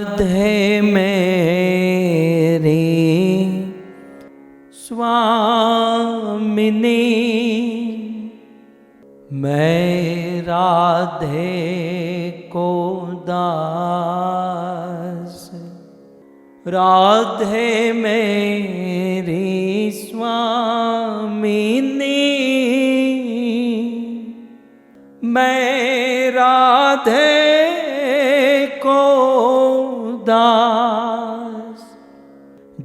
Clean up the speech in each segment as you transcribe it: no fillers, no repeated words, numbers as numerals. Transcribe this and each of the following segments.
राधे मेरी स्वामिनी, मैं राधे को दास। राधे मेरी स्वामिनी, मैं राधे को दास।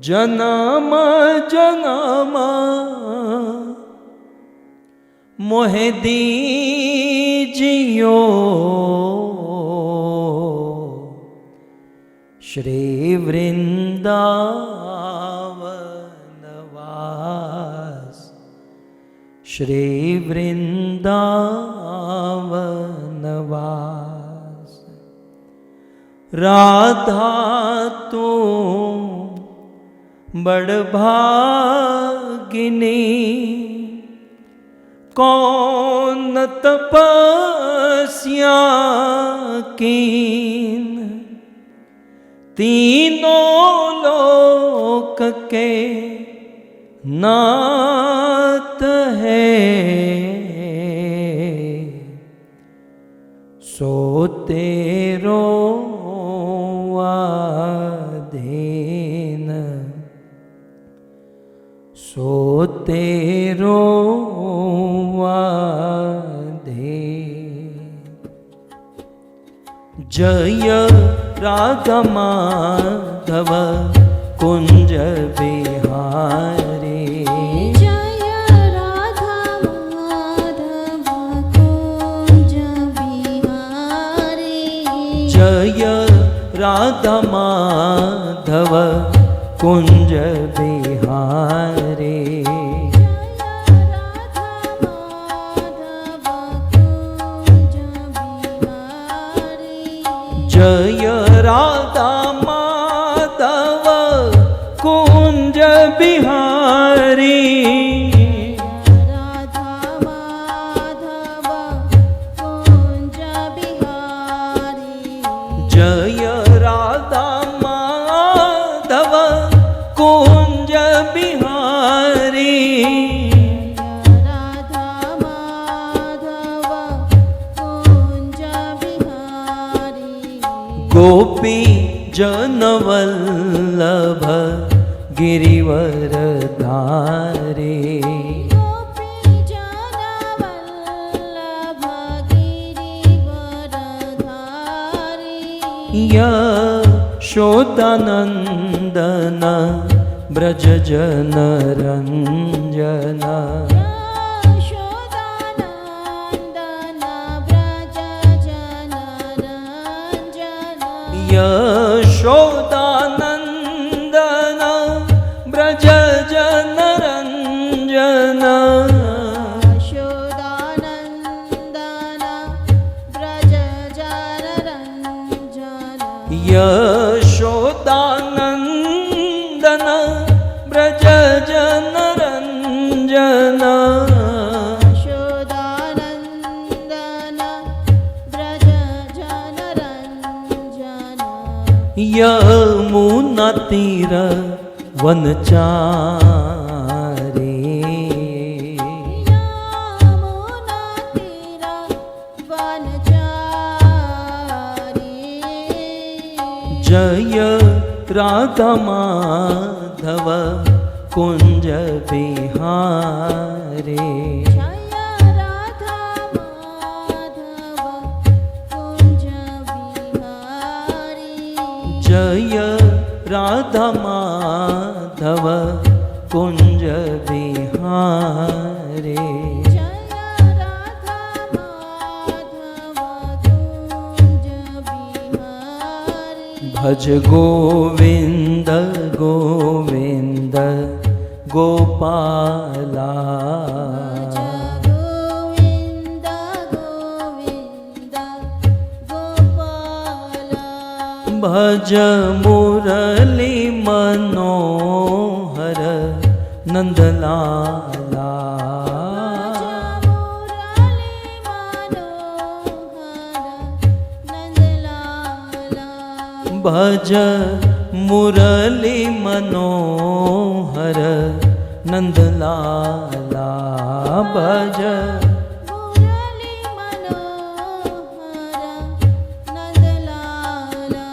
जन्म जन्म मोहे दीजियो, श्री वृंदावन वास, श्री वृंदावन वास। राधा तू बड़ भागिनी, कौन तपस्या कीन, तीनों लोक के नाथ है, सो तेरो आधीन, सो तेरो आधीन। जय राधा माधव कुंज बिहारी, जय राधा माधव कुंज बिहारी, जय राधा माधव कुंज बिहारी, जय राधा माधव कुंज बिहारी, राधा माधव कुंज बिहारी, जय राधा माधव कुंज बिहारी, राधा माधव कुंज बिहारी। गोपी जनवल्लभ गिरिवर धारे, गोपी जनवल्लभ गिरिवरधारी, यशोदानंदन ब्रज जन रंजन, यशोदानंदन ब्रज जन रंजन, यशोदानंदन ब्रज जन रंजन, यशोदानंदन ब्रज जन रंजन, यशोदानंदन ब्रज जन रंजन, यशोदानंदन ब्रज जन रंजन, यमुना तीर वनचारे, यमुना तीर वनचारी, जय राधा माधव कुंज बिहारे, जय राधा माधव कुंज बिहारी, जय राधा माधव कुंज बिहारे, जय राधा माधव कुंज बिहारी। भज गोविंद गोविंद गोपाला, गोविंद गोविंद गोपाला, भज मुरली मनोहर नंदलाला, मुरली मनोहर नंदलाला, भज मुरली मनोहर नंदलाला भज मुरली मनोहर नंदलाला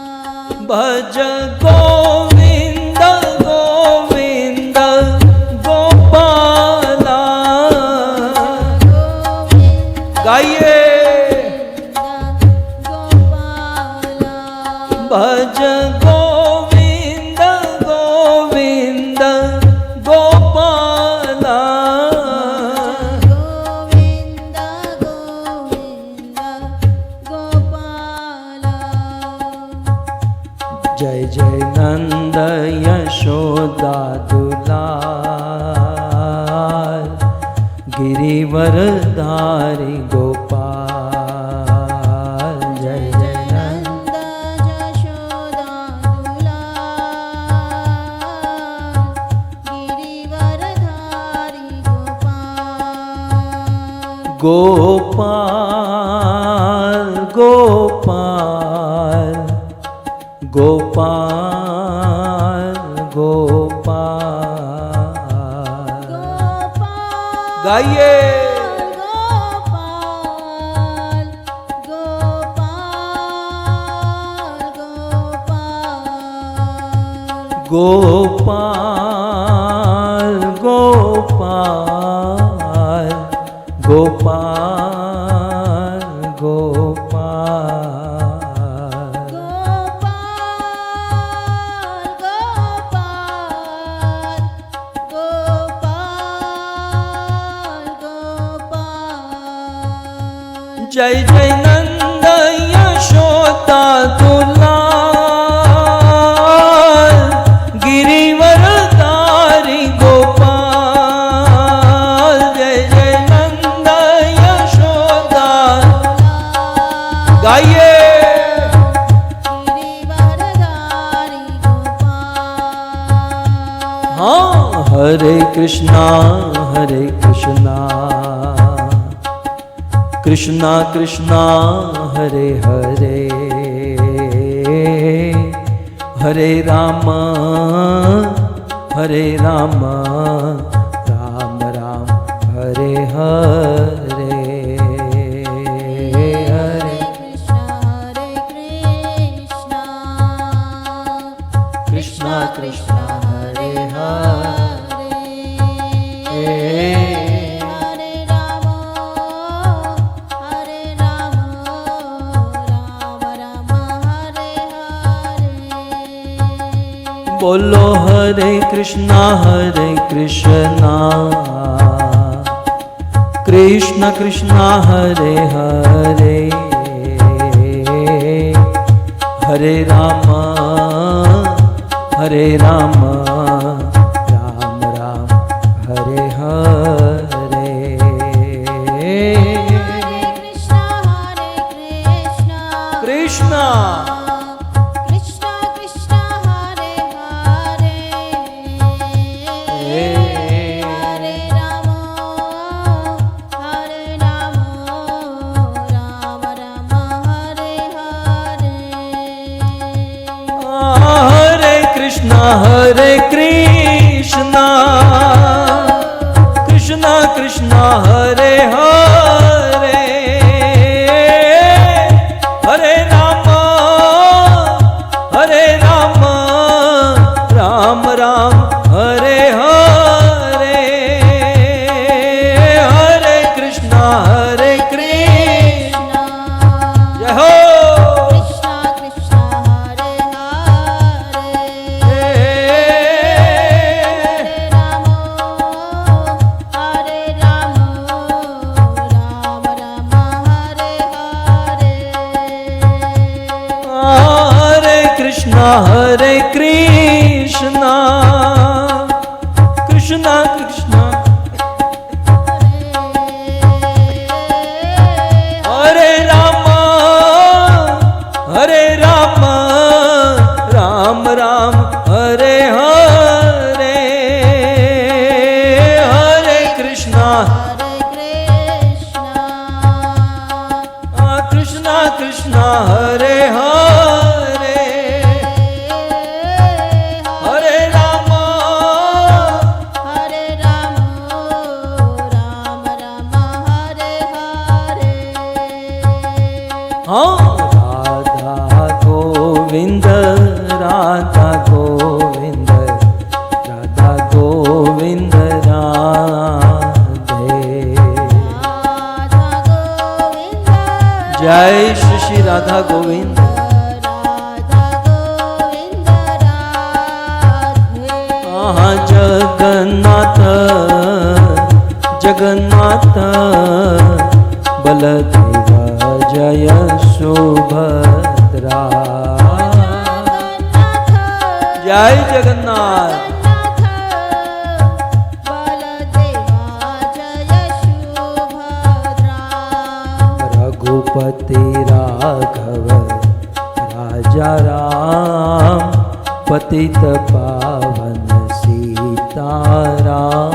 भज गोविंद गोविंद गोपाला गाइए गोपाला भज गोविंद गोविंद गोपाला गोविंद गोविंद गोपाला जय जय नंद यशोदा दुलार गिरिवरधारी गोपाल जय जय नंद नंद यशोदा दुलार गिरिवरधारी गोपाल गोपाल गोपाल गोपाल गोपाल गाइए गोपाल गोपाल गोपाल गोपाल गोपाल गोपाल गोपाल जय जय नंद यशोदा दुलार गिरिवरधारी गोपाल जय जय नंद यशोदा गाइए हाँ हरे कृष्णा कृष्णा कृष्णा हरे हरे हरे राम राम राम हरे हरे हरे कृष्णा कृष्णा हरे हरे बोलो हरे कृष्णा कृष्ण कृष्णा हरे हरे हरे राम राम राम हरे हरे कृष्णा हरे कृष्णा कृष्णा कृष्णा हरे हरे हरे राम राम राम हरे हरे हरे कृष्णा जय हो हरे कृष्णा कृष्णा कृष्णा हरे राम राम राम हरे हरे हरे कृष्णा कृष्णा कृष्णा हरे हरे राधा गोविंद राधा गोविंद राधे जगन्नाथ जगन्नाथ बलदेव जय सुभद्रा जय जगन्नाथ रघुपति राघव राजा राम पतित पावन सीताराम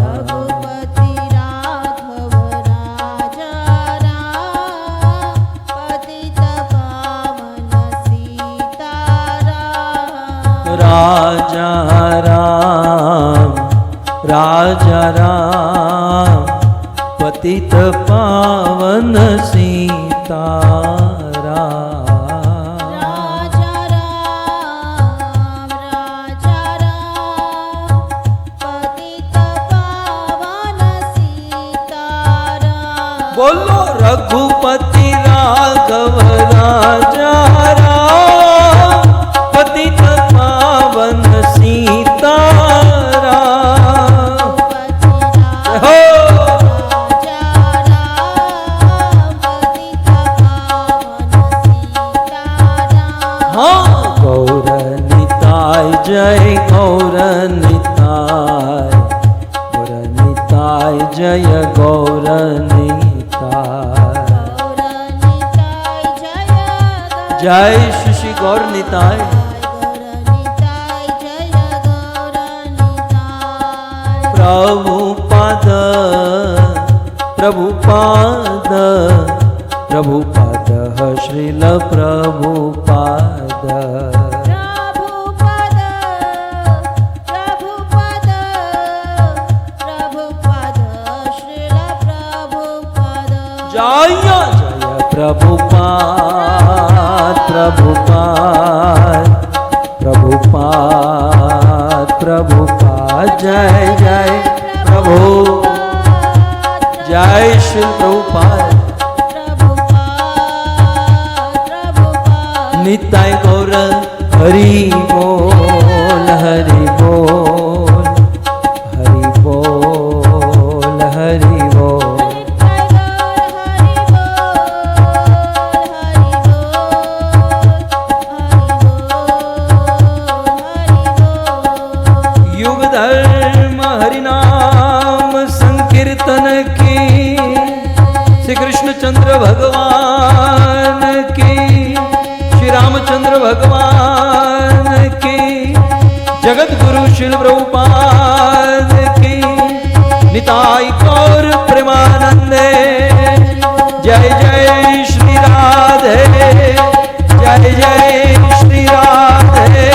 रघुपति राघव राजा राम पतित पावन सीताराम राजा राम पतित पावन सीताराम राजा राम पतित पावन सीताराम बोलो रघुपति राघव राजा राम पतित पावन सीताराम हो हाँ गौर निताय जय गौर निताय जय गौर निताय जय श्री गौर निताय प्रभुपाद प्रभुपाद प्रभुपाद श्रील प्रभुपाद जय जय प्रभुपाद प्रभुपाद प्रभुपाद प्रभुपाद जय जय प्रभु जय श्री प्रभुपाद निताय गौर हरि बोल हरि बोल हरि बोल हरि बोल युग धर्म हरिनाम संकीर्तन की श्री कृष्णचंद्र भगवान की श्री रामचंद्र भगवान की जगत गुरु शिल प्रभुपाद की निताई गौर प्रेमानंदे जय जय श्री राधे जय जय श्री राधे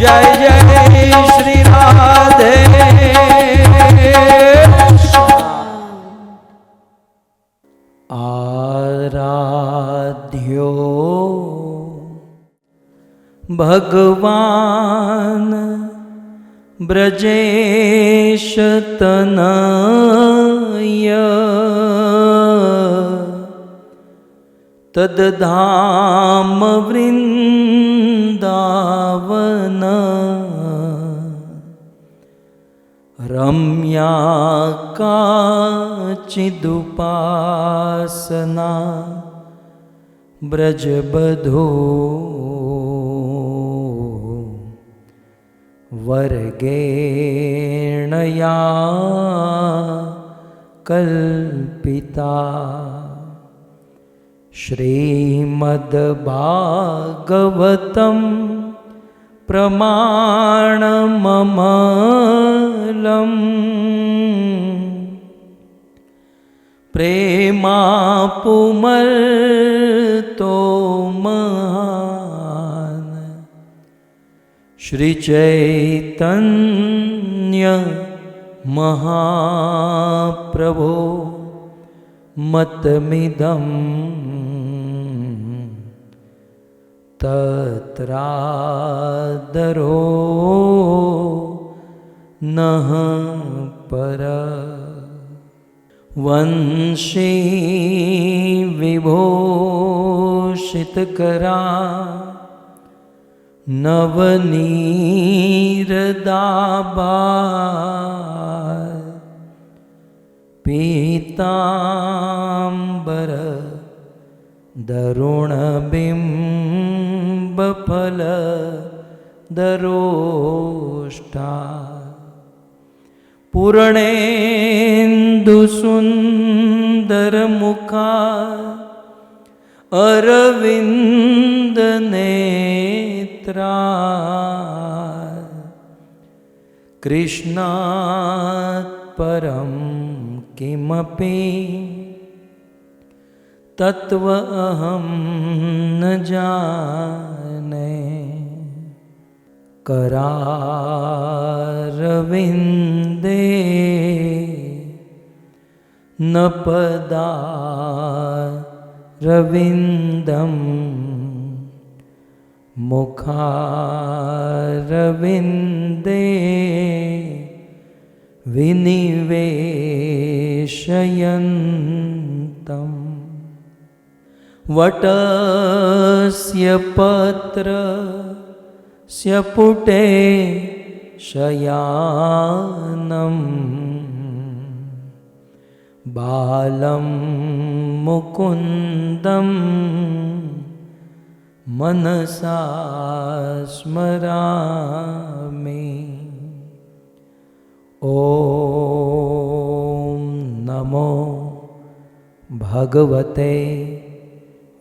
जय जय श्री राधे आराध्यो भगवान ब्रजेश तनय तद्धाम वृंदावन रम्या काचिदुपासना ब्रजबधो वर्गेणया कल्पिता श्रीमद्भागवतं प्रमाणममलम् प्रेमापुमर्तो महान् श्री चैतन्य महाप्रभो मतमिदं तत्रादरो नः पर वंशी विभो तोषित करा नवनीर दाबा पीतांबर दरुण बिंब फल दरोष्टा पूर्णेन्दु सुंदर मुखा अरविंद नेत्रा कृष्णात् परं किमपि तत्व अहं न जाने करारविंदे न पदारविंदं मुखारविंदे विनिवेशयन्तम् वटस्य पत्रस्य पुटे शयानं बालं मुकुन्दं मनसा स्मरामि। ॐ नमो भगवते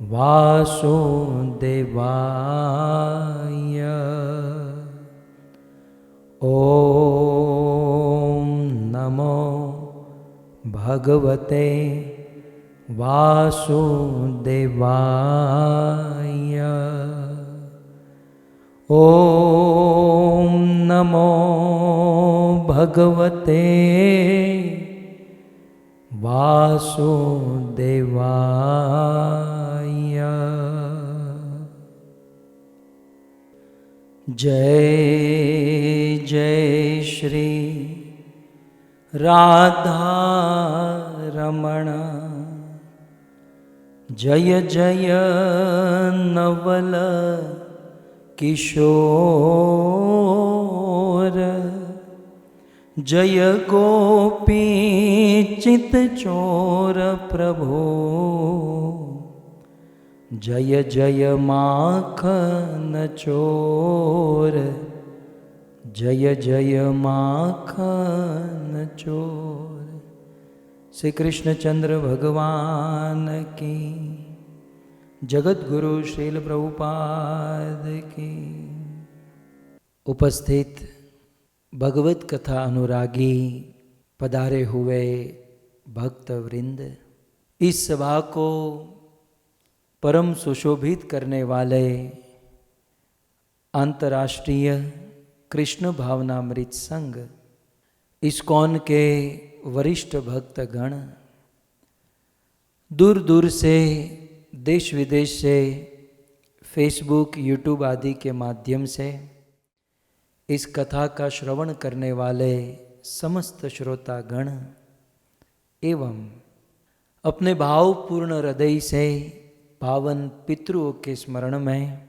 वासुदेवाय। ॐ नमो भगवते वासुदेवाय। ॐ नमो भगवते वासुदेवाय। जय जय श्री राधा रमण जय जय नवल किशोर जय गोपी चित चोर प्रभो जय जय माखन चोर जय जय माखन चोर। श्री कृष्णचंद्र भगवान की, जगत गुरु श्रील प्रभुपाद की। उपस्थित भगवत कथा अनुरागी पधारे हुए भक्त वृंद, इस सभा को परम सुशोभित करने वाले अंतर्राष्ट्रीय कृष्ण भावनामृत संघ इस्कॉन के वरिष्ठ भक्तगण, दूर दूर से देश विदेश से फेसबुक यूट्यूब आदि के माध्यम से इस कथा का श्रवण करने वाले समस्त श्रोतागण एवं अपने भावपूर्ण हृदय से पावन पितरों के स्मरण में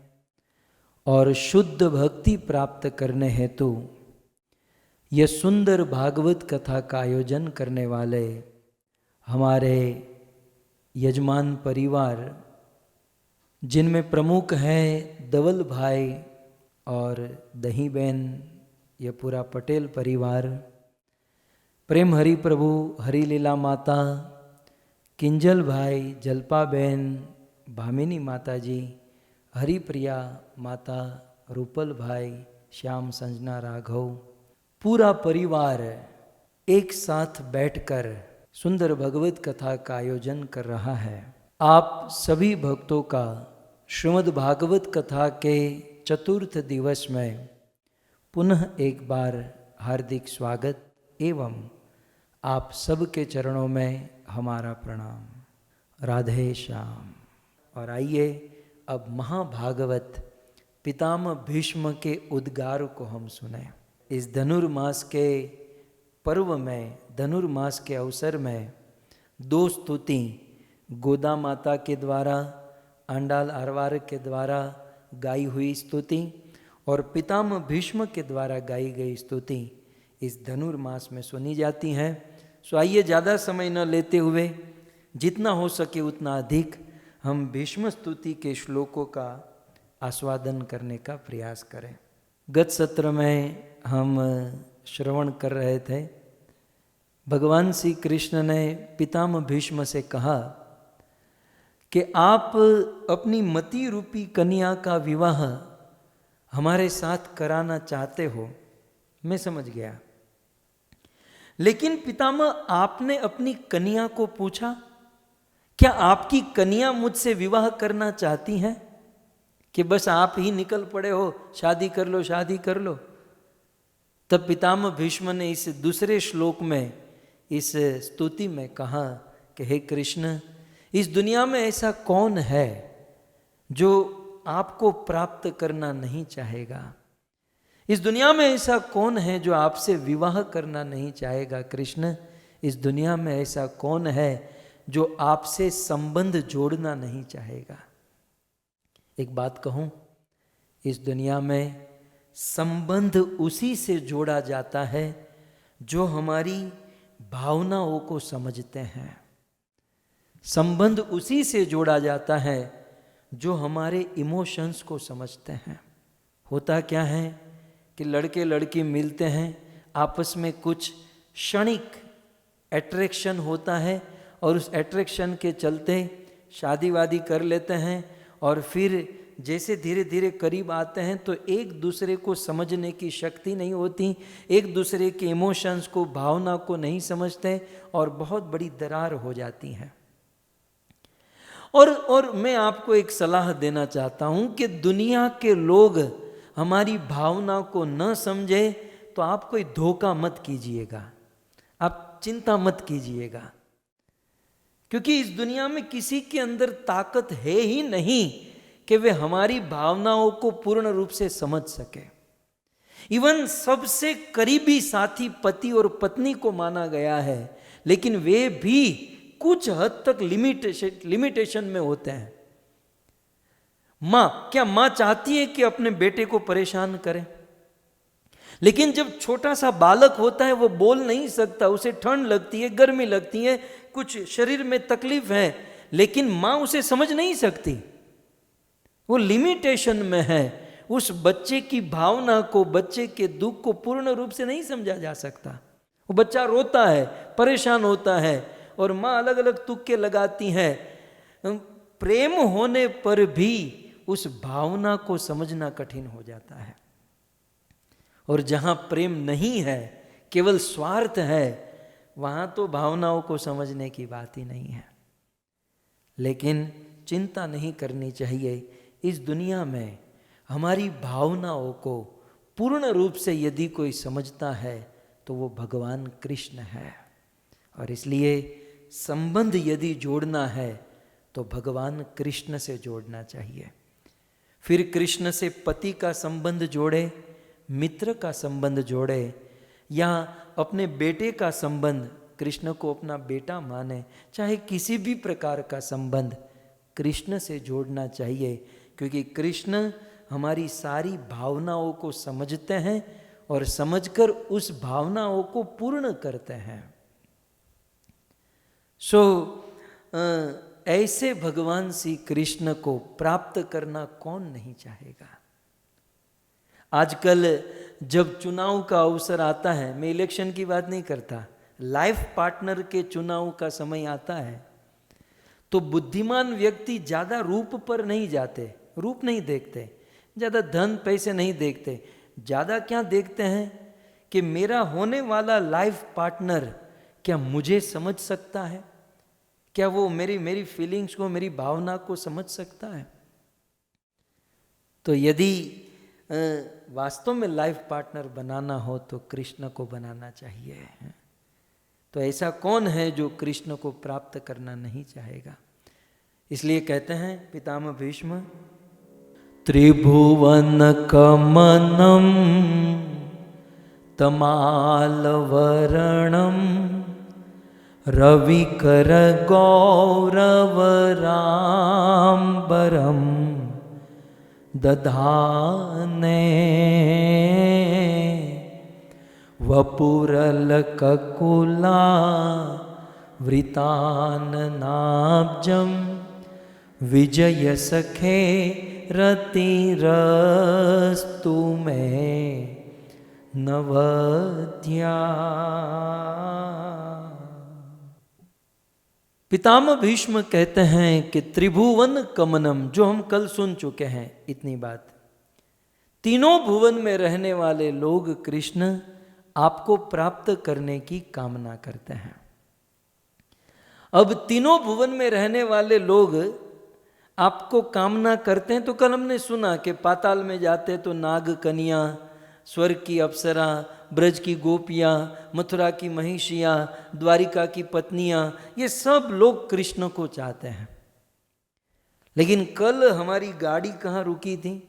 और शुद्ध भक्ति प्राप्त करने हेतु यह सुंदर भागवत कथा का आयोजन करने वाले हमारे यजमान परिवार, जिनमें प्रमुख हैं धवल भाई और दही बहन, यह पूरा पटेल परिवार, प्रेम हरि प्रभु, हरि लीला माता, किंजल भाई, जलपा बहन, भामिनी माता जी, हरिप्रिया माता, रूपल भाई, श्याम संजना राघव, पूरा परिवार एक साथ बैठकर सुंदर भगवत कथा का आयोजन कर रहा है। आप सभी भक्तों का श्रीमद् भागवत कथा के चतुर्थ दिवस में पुनः एक बार हार्दिक स्वागत एवं आप सबके चरणों में हमारा प्रणाम। राधे श्याम। और आइए अब महाभागवत पितामह भीष्म के उद्गार को हम सुने। इस धनुर्मास के पर्व में, धनुर्मास के अवसर में दो स्तुति गोदा माता के द्वारा आंडाल आरवार के द्वारा गाई हुई स्तुति और पितामह भीष्म के द्वारा गाई गई स्तुति इस धनुर्मास में सुनी जाती हैं। सो आइए ज़्यादा समय न लेते हुए जितना हो सके उतना अधिक हम भीष्म स्तुति के श्लोकों का आस्वादन करने का प्रयास करें। गत सत्र में हम श्रवण कर रहे थे, भगवान श्री कृष्ण ने पितामह भीष्म से कहा कि आप अपनी मति रूपी कन्या का विवाह हमारे साथ कराना चाहते हो, मैं समझ गया, लेकिन पितामह आपने अपनी कन्या को पूछा क्या आपकी कन्या मुझसे विवाह करना चाहती हैं कि बस आप ही निकल पड़े हो शादी कर लो शादी कर लो। तब पितामह भीष्म ने इस दूसरे श्लोक में इस स्तुति में कहा कि हे कृष्ण, इस दुनिया में ऐसा कौन है जो आपको प्राप्त करना नहीं चाहेगा? इस दुनिया में ऐसा कौन है जो आपसे विवाह करना नहीं चाहेगा? कृष्ण, इस दुनिया में ऐसा कौन है जो आपसे संबंध जोड़ना नहीं चाहेगा? एक बात कहूं, इस दुनिया में संबंध उसी से जोड़ा जाता है जो हमारी भावनाओं को समझते हैं। संबंध उसी से जोड़ा जाता है जो हमारे इमोशंस को समझते हैं। होता क्या है कि लड़के लड़की मिलते हैं, आपस में कुछ क्षणिक अट्रैक्शन होता है और उस अट्रैक्शन के चलते शादी वादी कर लेते हैं और फिर जैसे धीरे धीरे करीब आते हैं तो एक दूसरे को समझने की शक्ति नहीं होती, एक दूसरे के इमोशंस को, भावना को नहीं समझते और बहुत बड़ी दरार हो जाती है। और मैं आपको एक सलाह देना चाहता हूं कि दुनिया के लोग हमारी भावना को न समझे तो आप कोई धोखा मत कीजिएगा, आप चिंता मत कीजिएगा, क्योंकि इस दुनिया में किसी के अंदर ताकत है ही नहीं कि वे हमारी भावनाओं को पूर्ण रूप से समझ सके। इवन सबसे करीबी साथी पति और पत्नी को माना गया है, लेकिन वे भी कुछ हद तक लिमिटेशन में होते हैं। क्या मां चाहती है कि अपने बेटे को परेशान करे? लेकिन जब छोटा सा बालक होता है वो बोल नहीं सकता, उसे ठंड लगती है, गर्मी लगती है, कुछ शरीर में तकलीफ है, लेकिन मां उसे समझ नहीं सकती, वो लिमिटेशन में है। उस बच्चे की भावना को, बच्चे के दुख को पूर्ण रूप से नहीं समझा जा सकता। वो बच्चा रोता है, परेशान होता है और मां अलग अलग तुक्के लगाती है। प्रेम होने पर भी उस भावना को समझना कठिन हो जाता है। और जहां प्रेम नहीं है, केवल स्वार्थ है, वहां तो भावनाओं को समझने की बात ही नहीं है। लेकिन चिंता नहीं करनी चाहिए, इस दुनिया में हमारी भावनाओं को पूर्ण रूप से यदि कोई समझता है तो वो भगवान कृष्ण है। और इसलिए संबंध यदि जोड़ना है तो भगवान कृष्ण से जोड़ना चाहिए। फिर कृष्ण से पति का संबंध जोड़े, मित्र का संबंध जोड़े, या अपने बेटे का संबंध, कृष्ण को अपना बेटा माने, चाहे किसी भी प्रकार का संबंध कृष्ण से जोड़ना चाहिए, क्योंकि कृष्ण हमारी सारी भावनाओं को समझते हैं और समझकर उस भावनाओं को पूर्ण करते हैं। ऐसे भगवान श्री कृष्ण को प्राप्त करना कौन नहीं चाहेगा। आजकल जब चुनाव का अवसर आता है, मैं इलेक्शन की बात नहीं करता, लाइफ पार्टनर के चुनाव का समय आता है, तो बुद्धिमान व्यक्ति ज्यादा रूप पर नहीं जाते, रूप नहीं देखते, ज्यादा धन पैसे नहीं देखते, ज्यादा क्या देखते हैं कि मेरा होने वाला लाइफ पार्टनर क्या मुझे समझ सकता है, क्या वो मेरी फीलिंग्स को, मेरी भावना को समझ सकता है। तो यदि वास्तव में लाइफ पार्टनर बनाना हो तो कृष्ण को बनाना चाहिए। तो ऐसा कौन है जो कृष्ण को प्राप्त करना नहीं चाहेगा। इसलिए कहते हैं पितामह भीष्म, त्रिभुवन कमनम तमालवरणम रविकर गौरव राम्बरम दधाने वपुरलककुला वृताननाब्जं विजय सखे रतिरस्तु मे नवद्या। पितामह भीष्म कहते हैं कि त्रिभुवन कमनम, जो हम कल सुन चुके हैं इतनी बात, तीनों भुवन में रहने वाले लोग कृष्ण आपको प्राप्त करने की कामना करते हैं। अब तीनों भुवन में रहने वाले लोग आपको कामना करते हैं, तो कल हमने सुना कि पाताल में जाते तो नाग कन्या, स्वर्ग की अप्सरा, ब्रज की गोपियाँ, मथुरा की महिषियाँ, द्वारिका की पत्नियाँ, ये सब लोग कृष्ण को चाहते हैं। लेकिन कल हमारी गाड़ी कहाँ रुकी थी?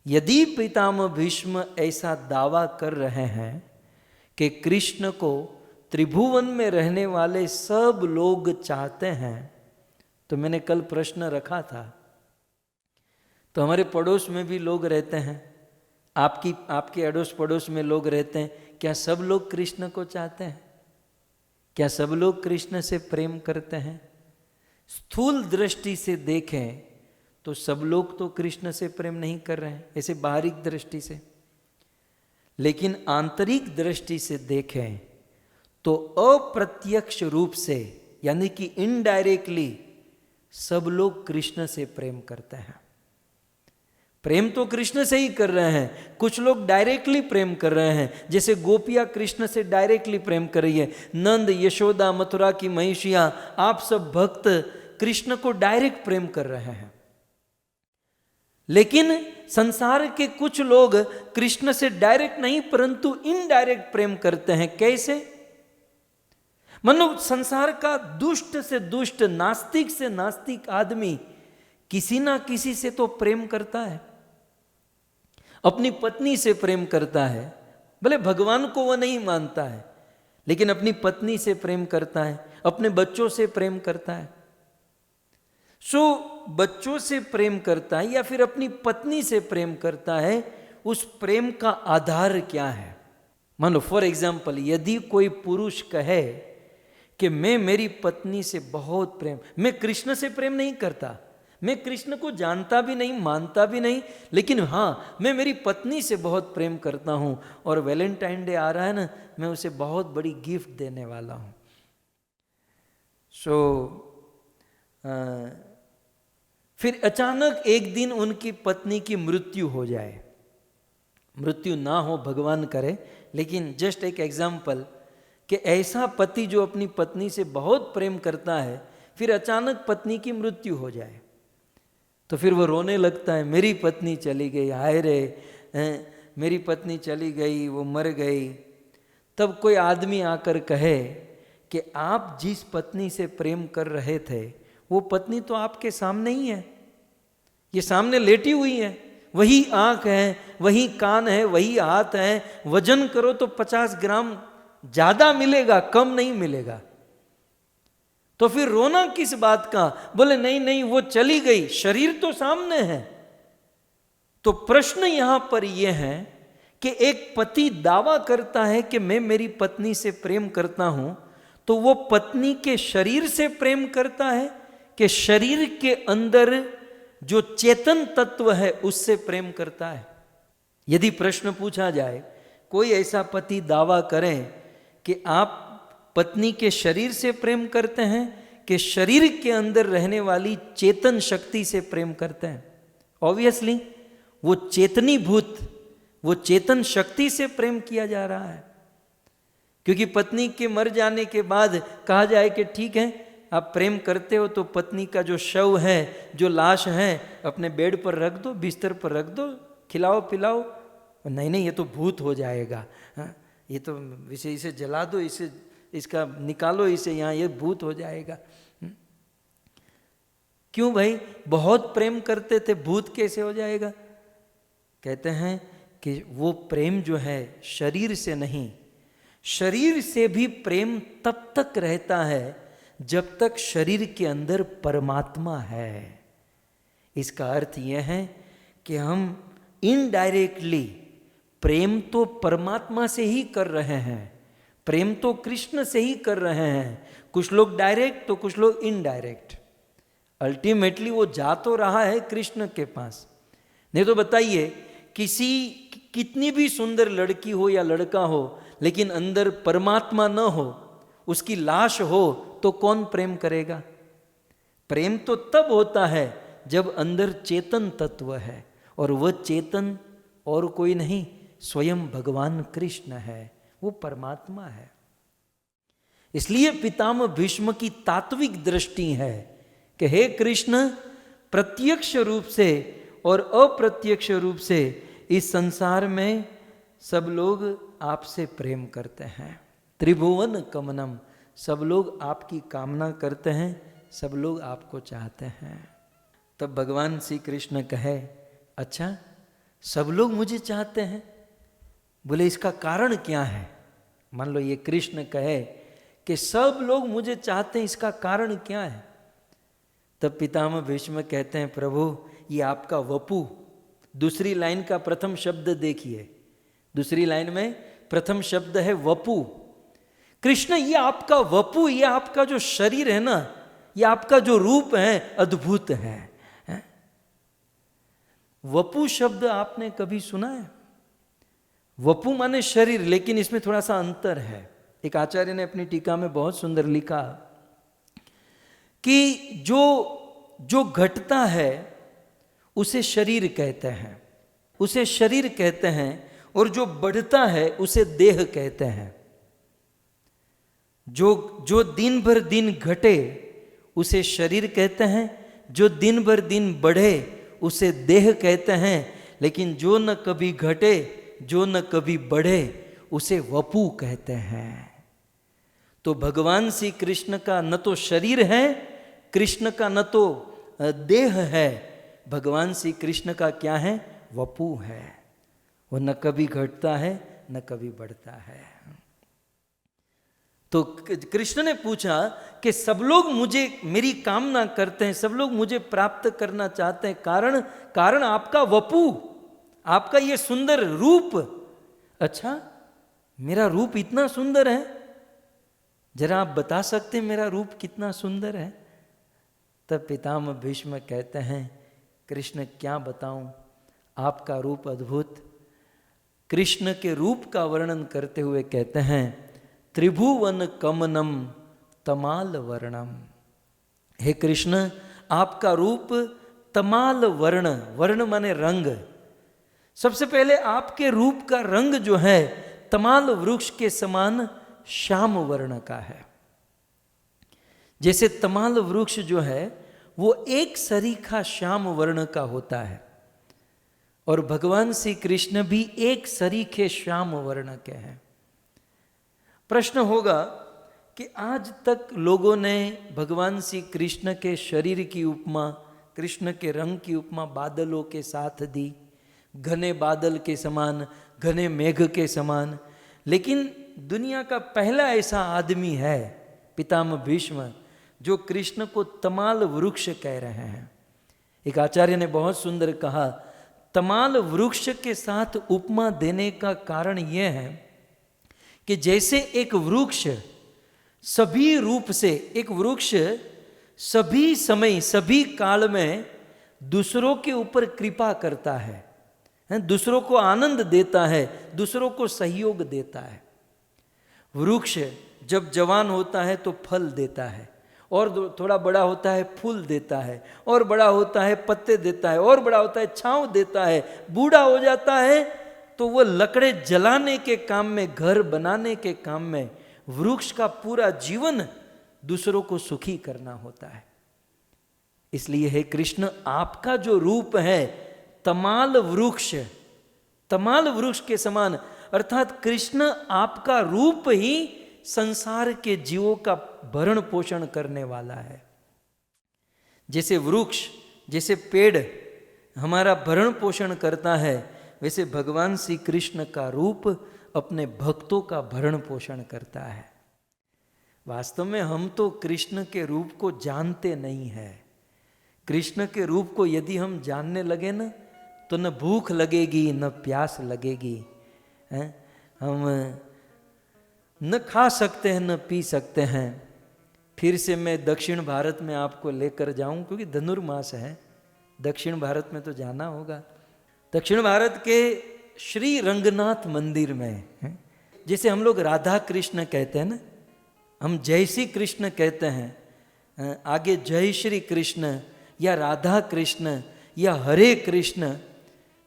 यदि पितामह भीष्म ऐसा दावा कर रहे हैं कि कृष्ण को त्रिभुवन में रहने वाले सब लोग चाहते हैं, तो मैंने कल प्रश्न रखा था, तो हमारे पड़ोस में भी लोग रहते हैं, आपके अड़ोस पड़ोस में लोग रहते हैं, क्या सब लोग कृष्ण को चाहते हैं? क्या सब लोग कृष्ण से प्रेम करते हैं? स्थूल दृष्टि से देखें तो सब लोग तो कृष्ण से प्रेम नहीं कर रहे हैं, ऐसे बाहरिक दृष्टि से। लेकिन आंतरिक दृष्टि से देखें तो अप्रत्यक्ष रूप से, यानी कि इनडायरेक्टली, सब लोग कृष्ण से प्रेम करते हैं। प्रेम तो कृष्ण से ही कर रहे हैं, कुछ लोग डायरेक्टली प्रेम कर रहे हैं, जैसे गोपियां कृष्ण से डायरेक्टली प्रेम कर रही है। नंद, यशोदा, मथुरा की महिषियां, आप सब भक्त कृष्ण को डायरेक्ट प्रेम कर रहे हैं। लेकिन संसार के कुछ लोग कृष्ण से डायरेक्ट नहीं परंतु इनडायरेक्ट प्रेम करते हैं। कैसे? मानो संसार का दुष्ट से दुष्ट, नास्तिक से नास्तिक आदमी किसी ना किसी से तो प्रेम करता है। अपनी पत्नी से प्रेम करता है, भले भगवान को वह नहीं मानता है, लेकिन अपनी पत्नी से प्रेम करता है, अपने बच्चों से प्रेम करता है। बच्चों से प्रेम करता है या फिर अपनी पत्नी से प्रेम करता है, उस प्रेम का आधार क्या है? मानो फॉर एग्जाम्पल, यदि कोई पुरुष कहे कि मैं मेरी पत्नी से बहुत प्रेम, मैं कृष्ण से प्रेम नहीं करता, मैं कृष्ण को जानता भी नहीं, मानता भी नहीं, लेकिन हाँ मैं मेरी पत्नी से बहुत प्रेम करता हूँ और वैलेंटाइन डे आ रहा है ना, मैं उसे बहुत बड़ी गिफ्ट देने वाला हूँ। फिर अचानक एक दिन उनकी पत्नी की मृत्यु हो जाए, मृत्यु ना हो भगवान करे, लेकिन जस्ट एक एग्जाम्पल कि ऐसा पति जो अपनी पत्नी से बहुत प्रेम करता है, फिर अचानक पत्नी की मृत्यु हो जाए, तो फिर वो रोने लगता है, मेरी पत्नी चली गई, हाय रे मेरी पत्नी चली गई, वो मर गई। तब कोई आदमी आकर कहे कि आप जिस पत्नी से प्रेम कर रहे थे वो पत्नी तो आपके सामने ही है, ये सामने लेटी हुई है, वही आंख है, वही कान है, वही हाथ है, वजन करो तो 50 ग्राम ज्यादा मिलेगा, कम नहीं मिलेगा। तो फिर रोना किस बात का? बोले नहीं नहीं वो चली गई, शरीर तो सामने है। तो प्रश्न यहां पर यह है कि एक पति दावा करता है कि मैं मेरी पत्नी से प्रेम करता हूं, तो वो पत्नी के शरीर से प्रेम करता है कि शरीर के अंदर जो चेतन तत्व है उससे प्रेम करता है? यदि प्रश्न पूछा जाए, कोई ऐसा पति दावा करे कि आप पत्नी के शरीर से प्रेम करते हैं कि शरीर के अंदर रहने वाली चेतन शक्ति से प्रेम करते हैं, ऑब्वियसली वो चेतनीभूत, वो चेतन शक्ति से प्रेम किया जा रहा है। क्योंकि पत्नी के मर जाने के बाद कहा जाए कि ठीक है आप प्रेम करते हो तो पत्नी का जो शव है, जो लाश है, अपने बेड पर रख दो, बिस्तर पर रख दो, खिलाओ पिलाओ। नहीं नहीं ये तो भूत हो जाएगा, ये तो इसे जला दो, इसे इसका निकालो इसे यहाँ, ये भूत हो जाएगा। क्यों भाई? बहुत प्रेम करते थे, भूत कैसे हो जाएगा? कहते हैं कि वो प्रेम जो है शरीर से नहीं, शरीर से भी प्रेम तब तक रहता है जब तक शरीर के अंदर परमात्मा है। इसका अर्थ यह है कि हम इनडायरेक्टली प्रेम तो परमात्मा से ही कर रहे हैं, प्रेम तो कृष्ण से ही कर रहे हैं। कुछ लोग डायरेक्ट तो कुछ लोग इनडायरेक्ट। अल्टीमेटली वो जा तो रहा है कृष्ण के पास। नहीं तो बताइए, कितनी भी सुंदर लड़की हो या लड़का हो, लेकिन अंदर परमात्मा न हो, उसकी लाश हो, तो कौन प्रेम करेगा? प्रेम तो तब होता है जब अंदर चेतन तत्व है, और वह चेतन और कोई नहीं, स्वयं भगवान कृष्ण है, वो परमात्मा है। इसलिए पितामह भीष्म की तात्विक दृष्टि है कि हे कृष्ण, प्रत्यक्ष रूप से और अप्रत्यक्ष रूप से इस संसार में सब लोग आपसे प्रेम करते हैं। त्रिभुवन कमनम, सब लोग आपकी कामना करते हैं, सब लोग आपको चाहते हैं। तब भगवान श्री कृष्ण कहे, अच्छा सब लोग मुझे चाहते हैं? बोले इसका कारण क्या है? मान लो ये कृष्ण कहे कि सब लोग मुझे चाहते हैं, इसका कारण क्या है? तब पितामह भीष्म कहते हैं, प्रभु ये आपका वपु। दूसरी लाइन का प्रथम शब्द देखिए, दूसरी लाइन में प्रथम शब्द है वपु। कृष्ण, ये आपका वपु, ये आपका जो शरीर है ना, ये आपका जो रूप है, अद्भुत है। वपु शब्द आपने कभी सुना है? वपु माने शरीर, लेकिन इसमें थोड़ा सा अंतर है। एक आचार्य ने अपनी टीका में बहुत सुंदर लिखा कि जो घटता है उसे शरीर कहते हैं, उसे शरीर कहते हैं, और जो बढ़ता है उसे देह कहते हैं। जो दिन भर दिन घटे उसे शरीर कहते हैं, जो दिन भर दिन बढ़े उसे देह कहते हैं, लेकिन जो न कभी घटे, जो न कभी बढ़े, उसे वपु कहते हैं। तो भगवान श्री कृष्ण का न तो शरीर है, कृष्ण का न तो देह है, भगवान श्री कृष्ण का क्या है? वपु है। वो न कभी घटता है न कभी बढ़ता है। तो कृष्ण ने पूछा कि सब लोग मुझे, मेरी कामना करते हैं, सब लोग मुझे प्राप्त करना चाहते हैं, कारण आपका वपु, आपका ये सुंदर रूप। अच्छा, मेरा रूप इतना सुंदर है? जरा आप बता सकते हैं मेरा रूप कितना सुंदर है? तब पितामह भीष्म कहते हैं, कृष्ण क्या बताऊं, आपका रूप अद्भुत। कृष्ण के रूप का वर्णन करते हुए कहते हैं, त्रिभुवन कमनम तमाल वर्णम। हे कृष्ण, आपका रूप तमाल वर्ण, वर्ण माने रंग। सबसे पहले आपके रूप का रंग जो है तमाल वृक्ष के समान श्याम वर्ण का है। जैसे तमाल वृक्ष जो है वो एक सरीखा श्याम वर्ण का होता है, और भगवान श्री कृष्ण भी एक सरीखे श्याम वर्ण के हैं। प्रश्न होगा कि आज तक लोगों ने भगवान श्री कृष्ण के शरीर की उपमा, कृष्ण के रंग की उपमा बादलों के साथ दी, घने बादल के समान, घने मेघ के समान। लेकिन दुनिया का पहला ऐसा आदमी है पितामह भीष्म जो कृष्ण को तमाल वृक्ष कह रहे हैं। एक आचार्य ने बहुत सुंदर कहा, तमाल वृक्ष के साथ उपमा देने का कारण यह है कि जैसे एक वृक्ष सभी रूप से, एक वृक्ष सभी समय सभी काल में दूसरों के ऊपर कृपा करता है, दूसरों को आनंद देता है, दूसरों को सहयोग देता है। वृक्ष जब जवान होता है तो फल देता है, और थोड़ा बड़ा होता है फूल देता है, और बड़ा होता है पत्ते देता है, और बड़ा होता है छांव देता है। बूढ़ा हो जाता है तो वो लकड़े जलाने के काम में, घर बनाने के काम में, वृक्ष का पूरा जीवन दूसरों को सुखी करना होता है। इसलिए हे कृष्ण, आपका जो रूप है तमाल वृक्ष, तमाल वृक्ष के समान, अर्थात कृष्ण आपका रूप ही संसार के जीवों का भरण पोषण करने वाला है। जैसे वृक्ष, जैसे पेड़ हमारा भरण पोषण करता है, वैसे भगवान श्री कृष्ण का रूप अपने भक्तों का भरण पोषण करता है। वास्तव में हम तो कृष्ण के रूप को जानते नहीं हैं। कृष्ण के रूप को यदि हम जानने लगे ना, तो न भूख लगेगी न प्यास लगेगी, हैं? हम न खा सकते हैं न पी सकते हैं। फिर से मैं दक्षिण भारत में आपको लेकर जाऊं, क्योंकि धनुर्मास है, दक्षिण भारत में तो जाना होगा। दक्षिण भारत के श्री रंगनाथ मंदिर में, जिसे हम लोग राधा कृष्ण कहते हैं ना, हम जय श्री कृष्ण कहते हैं, आगे जय श्री कृष्ण या राधा कृष्ण या हरे कृष्ण।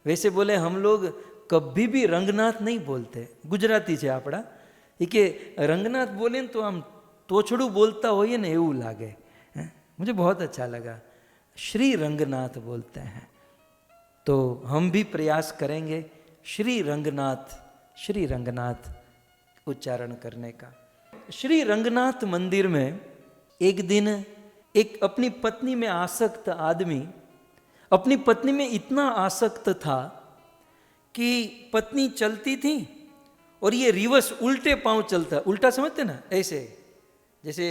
वैसे बोले हम लोग कभी भी रंगनाथ नहीं बोलते, गुजराती છે આપણા, કે रंगनाथ बोले तो हम तोछड़ू बोलता होइए ना એવું लागे। मुझे बहुत अच्छा लगा, श्री रंगनाथ बोलते हैं। तो हम भी प्रयास करेंगे श्री रंगनाथ उच्चारण करने का। श्री रंगनाथ मंदिर में एक दिन एक अपनी पत्नी में आसक्त आदमी अपनी पत्नी में इतना आसक्त था कि पत्नी चलती थी और ये रिवर्स उल्टे पांव चलता, उल्टा समझते ना, ऐसे जैसे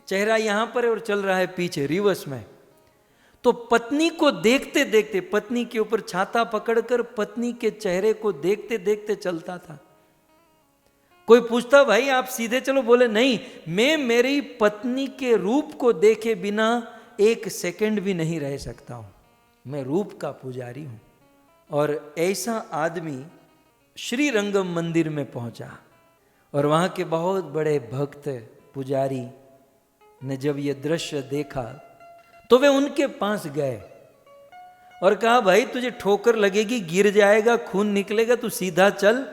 चेहरा यहां पर है और चल रहा है पीछे रिवर्स में। तो पत्नी को देखते देखते, पत्नी के ऊपर छाता पकड़कर पत्नी के चेहरे को देखते देखते चलता था। कोई पूछता भाई आप सीधे चलो, बोले नहीं, मैं मेरी पत्नी के रूप को देखे बिना एक सेकंड भी नहीं रह सकता हूं, मैं रूप का पुजारी हूं। और ऐसा आदमी श्री रंगम मंदिर में पहुंचा और वहां के बहुत बड़े भक्त पुजारी ने जब ये दृश्य देखा तो वे उनके पास गए और कहा भाई तुझे ठोकर लगेगी, गिर जाएगा, खून निकलेगा, तू सीधा चल,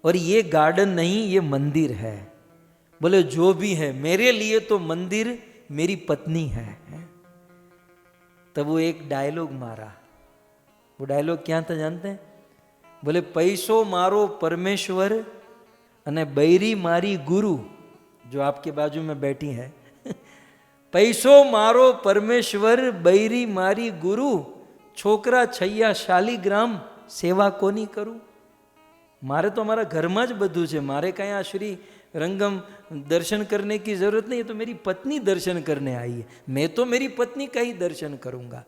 और ये गार्डन नहीं ये मंदिर है। बोले जो भी है, मेरे लिए तो मंदिर मेरी पत्नी है। तब वो एक डायलॉग मारा। वो डायलॉग क्या था जानते हैं? बोले पैसो मारो परमेश्वर अने बैरी मारी गुरु, जो आपके बाजू में बैठी है। पैसो मारो परमेश्वर बैरी मारी गुरु, छोकरा छैया शालीग्राम सेवा कोनी करूं। मारे तो हमारा घરમાં જ બધું છે, મારે કાંઈ આ શ્રી रंगम दर्शन करने की जरूरत नहीं है, तो मेरी पत्नी दर्शन करने आई है, मैं तो मेरी पत्नी का ही दर्शन करूंगा।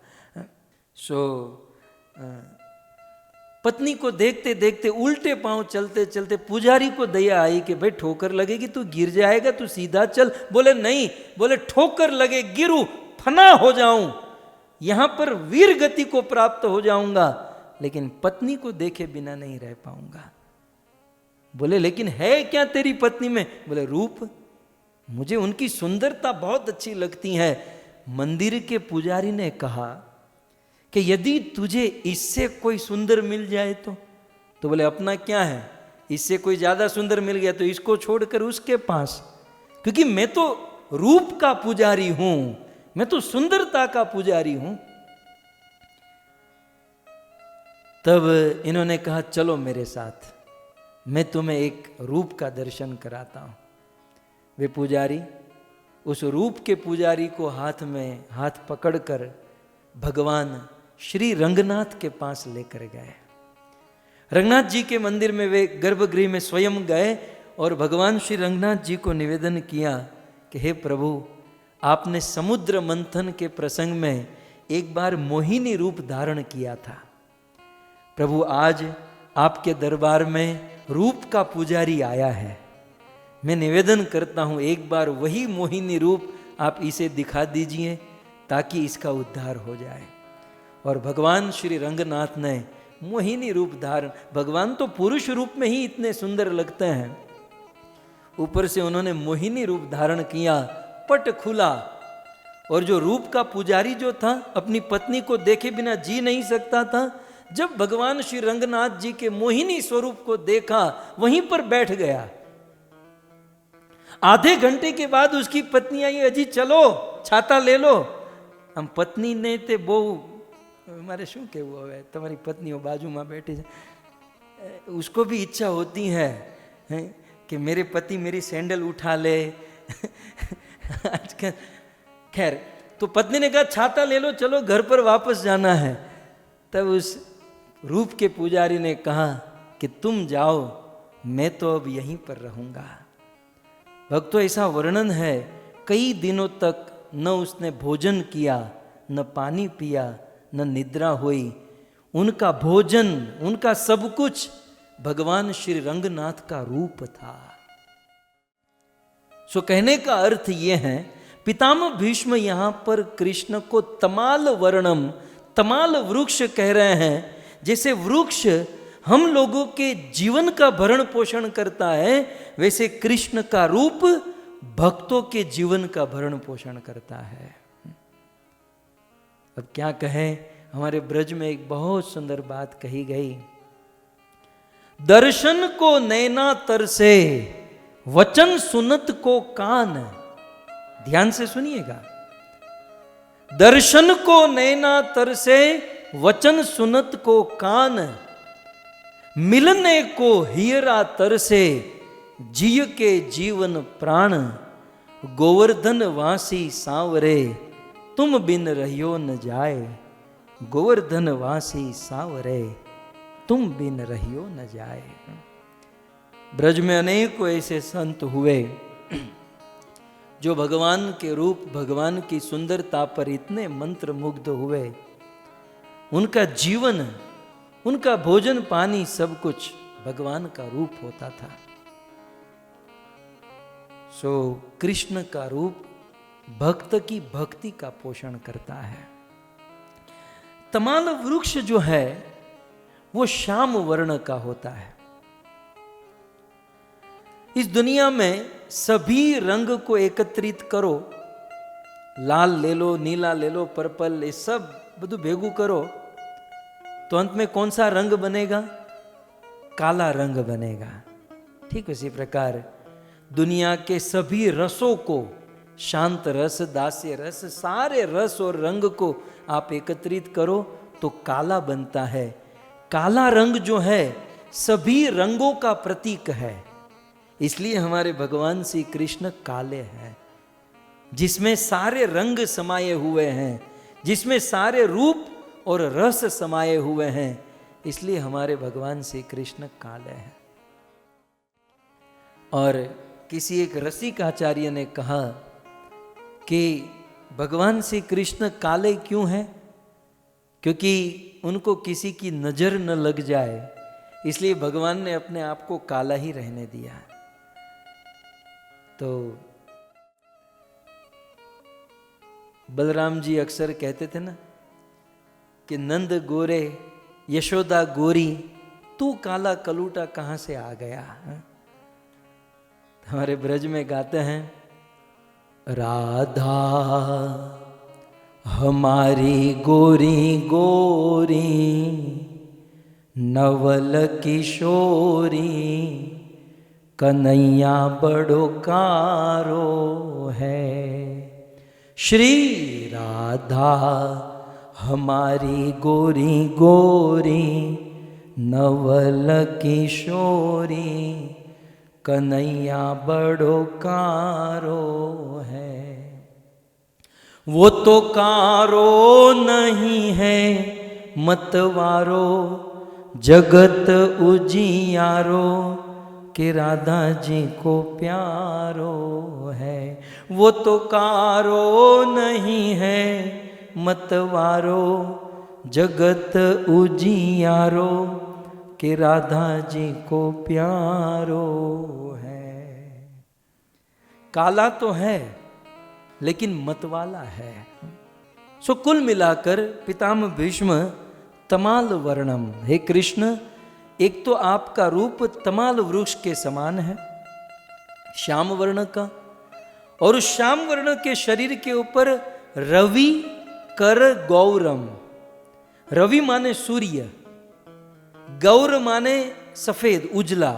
पत्नी को देखते देखते उल्टे पांव चलते चलते पुजारी को दया आई कि भाई ठोकर लगेगी, तू गिर जाएगा, तू सीधा चल। बोले नहीं, बोले ठोकर लगे गिरू, फना हो जाऊं, यहां पर वीर गति को प्राप्त हो जाऊंगा, लेकिन पत्नी को देखे बिना नहीं रह पाऊंगा। बोले लेकिन है क्या तेरी पत्नी में? बोले रूप, मुझे उनकी सुंदरता बहुत अच्छी लगती है। मंदिर के पुजारी ने कहा कि यदि तुझे इससे कोई सुंदर मिल जाए तो बोले अपना क्या है, इससे कोई ज्यादा सुंदर मिल गया तो इसको छोड़कर उसके पास, क्योंकि मैं तो रूप का पुजारी हूं, मैं तो सुंदरता का पुजारी हूं। तब इन्होंने कहा चलो मेरे साथ, मैं तुम्हें एक रूप का दर्शन कराता हूं। वे पुजारी उस रूप के पुजारी को हाथ में हाथ पकड़कर भगवान श्री रंगनाथ के पास लेकर गए। रंगनाथ जी के मंदिर में वे गर्भगृह में स्वयं गए और भगवान श्री रंगनाथ जी को निवेदन किया कि हे प्रभु, आपने समुद्र मंथन के प्रसंग में एक बार मोहिनी रूप धारण किया था। प्रभु आज आपके दरबार में रूप का पुजारी आया है, मैं निवेदन करता हूं एक बार वही मोहिनी रूप आप इसे दिखा दीजिए ताकि इसका उद्धार हो जाए। और भगवान श्री रंगनाथ ने मोहिनी रूप धारण, भगवान तो पुरुष रूप में ही इतने सुंदर लगते हैं, ऊपर से उन्होंने मोहिनी रूप धारण किया, पट खुला, और जो रूप का पुजारी जो था अपनी पत्नी को देखे बिना जी नहीं सकता था, जब भगवान श्री रंगनाथ जी के मोहिनी स्वरूप को देखा वहीं पर बैठ गया। आधे घंटे के बाद उसकी पत्नी आई, अजी चलो छाता ले लो। हम पत्नी ने ते बहु मारे शू केवू हवे, तुम्हारी पत्नीओ बाजू में बैठी है, उसको भी इच्छा होती है कि मेरे पति मेरी सैंडल उठा ले। आजकल खैर, तो पत्नी ने कहा छाता ले लो, चलो घर पर वापस जाना है। तब उस रूप के पुजारी ने कहा कि तुम जाओ मैं तो अब यहीं पर रहूंगा। भक्तों, ऐसा वर्णन है, कई दिनों तक न उसने भोजन किया, न पानी पिया, न निद्रा हुई। उनका भोजन, उनका सब कुछ भगवान श्री रंगनाथ का रूप था। सो कहने का अर्थ यह है, पितामह भीष्म यहां पर कृष्ण को तमाल वर्णम, तमाल वृक्ष कह रहे हैं। जैसे वृक्ष हम लोगों के जीवन का भरण पोषण करता है, वैसे कृष्ण का रूप भक्तों के जीवन का भरण पोषण करता है। अब क्या कहें, हमारे ब्रज में एक बहुत सुंदर बात कही गई, दर्शन को नैना तरसे, वचन सुनत को कान। ध्यान से सुनिएगा, दर्शन को नैना तरसे, वचन सुनत को कान, मिलने को हियरा तरसे, जिय के जीवन प्राण, गोवर्धन वासी सांवरे, तुम बिन रहियो न जाए, गोवर्धन वासी सांवरे, तुम बिन रहियो न जाए। ब्रज में अनेकों ऐसे संत हुए जो भगवान के रूप, भगवान की सुंदरता पर इतने मंत्र मुग्ध हुए। उनका जीवन, उनका भोजन पानी सब कुछ भगवान का रूप होता था। सो कृष्ण का रूप भक्त की भक्ति का पोषण करता है। तमाल वृक्ष जो है वो श्याम वर्ण का होता है। इस दुनिया में सभी रंग को एकत्रित करो, लाल ले लो, नीला ले लो, पर्पल, ये सब બધું ભેગું करो तो अंत में कौन सा रंग बनेगा? काला रंग बनेगा। ठीक उसी प्रकार दुनिया के सभी रसों को, शांत रस, दास्य रस, सारे रस और रंग को आप एकत्रित करो तो काला बनता है। काला रंग जो है सभी रंगों का प्रतीक है। इसलिए हमारे भगवान श्री कृष्ण काले हैं, जिसमें सारे रंग समाये हुए हैं, जिसमें सारे रूप और रस समाये हुए हैं। इसलिए हमारे भगवान श्री कृष्ण काले हैं। और किसी एक रसिक आचार्य ने कहा कि भगवान श्री कृष्ण काले क्यों हैं? क्योंकि उनको किसी की नजर न लग जाए, इसलिए भगवान ने अपने आप को काला ही रहने दिया। तो बलराम जी अक्सर कहते थे ना कि नंद गोरे यशोदा गोरी, तू काला कलूटा कहां से आ गया। हमारे ब्रज में गाते हैं, राधा हमारी गोरी गोरी, नवल किशोरी, कन्हैया बड़ो कारो है। श्री राधा हमारी गोरी गोरी, नवल किशोरी, कन्हैया बड़ो कारो है। वो तो कारो नहीं है मतवारो, जगत उजियारो, कि राधा जी को प्यारो है। वो तो कारो नहीं है मतवारो, जगत उजियारो, कि राधा जी को प्यारो है। काला तो है लेकिन मतवाला है। सो कुल मिलाकर पितामह भीष्म तमाल वर्णम, हे कृष्ण, एक तो आपका रूप तमाल वृक्ष के समान है, श्याम वर्ण का, और उस श्याम वर्ण के शरीर के ऊपर रवि कर गौरम। रवि माने सूर्य, गौर माने सफेद उजला,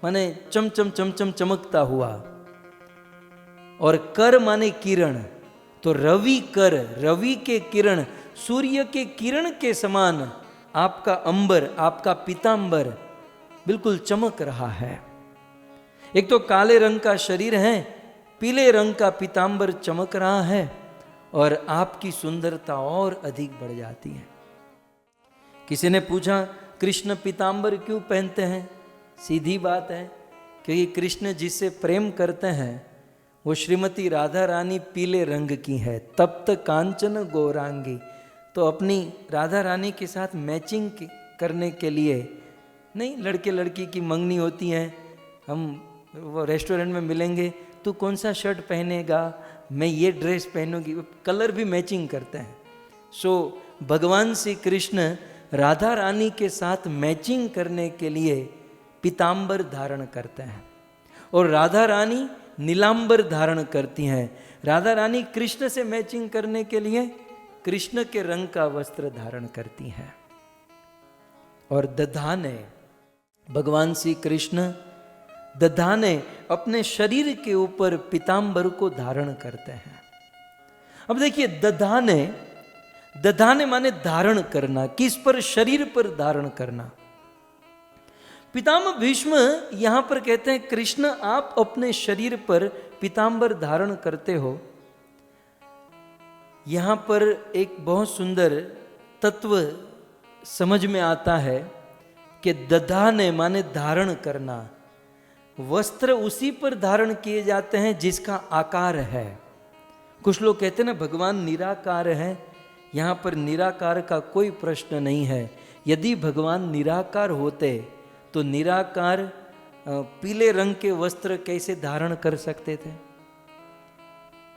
माने चमचम चमचम चमकता हुआ, और कर माने किरण। तो रवि कर, रवि के किरण, सूर्य के किरण के समान आपका अंबर, आपका पीतांबर बिल्कुल चमक रहा है। एक तो काले रंग का शरीर है, पीले रंग का पीतांबर चमक रहा है, और आपकी सुंदरता और अधिक बढ़ जाती है। किसी ने पूछा, कृष्ण पीतांबर क्यों पहनते हैं? सीधी बात है, क्योंकि कृष्ण जिससे प्रेम करते हैं वो श्रीमती राधा रानी पीले रंग की है, तप्त कांचन गौरांगी। तो अपनी राधा रानी के साथ मैचिंग करने के लिए नहीं, लड़के लड़की की मंगनी होती है, हम वो रेस्टोरेंट में मिलेंगे, तू कौन सा शर्ट पहनेगा, मैं ये ड्रेस पहनूंगी, कलर भी मैचिंग करते हैं। सो भगवान श्री कृष्ण राधा रानी के साथ मैचिंग करने के लिए पीतांबर धारण करते हैं और राधा रानी नीलांबर धारण करती हैं। राधा रानी कृष्ण से मैचिंग करने के लिए कृष्ण के रंग का वस्त्र धारण करती हैं। और दधाने, भगवान श्री कृष्ण दधाने अपने शरीर के ऊपर पीतांबर को धारण करते हैं। अब देखिए, दधाने, दधाने माने धारण करना, किस पर? शरीर पर धारण करना। पितामह भीष्म यहां पर कहते हैं, कृष्ण आप अपने शरीर पर पीतांबर धारण करते हो। यहां पर एक बहुत सुंदर तत्व समझ में आता है कि दधाने माने धारण करना। वस्त्र उसी पर धारण किए जाते हैं जिसका आकार है। कुछ लोग कहते हैं ना भगवान निराकार है, यहां पर निराकार का कोई प्रश्न नहीं है। यदि भगवान निराकार होते तो निराकार पीले रंग के वस्त्र कैसे धारण कर सकते थे?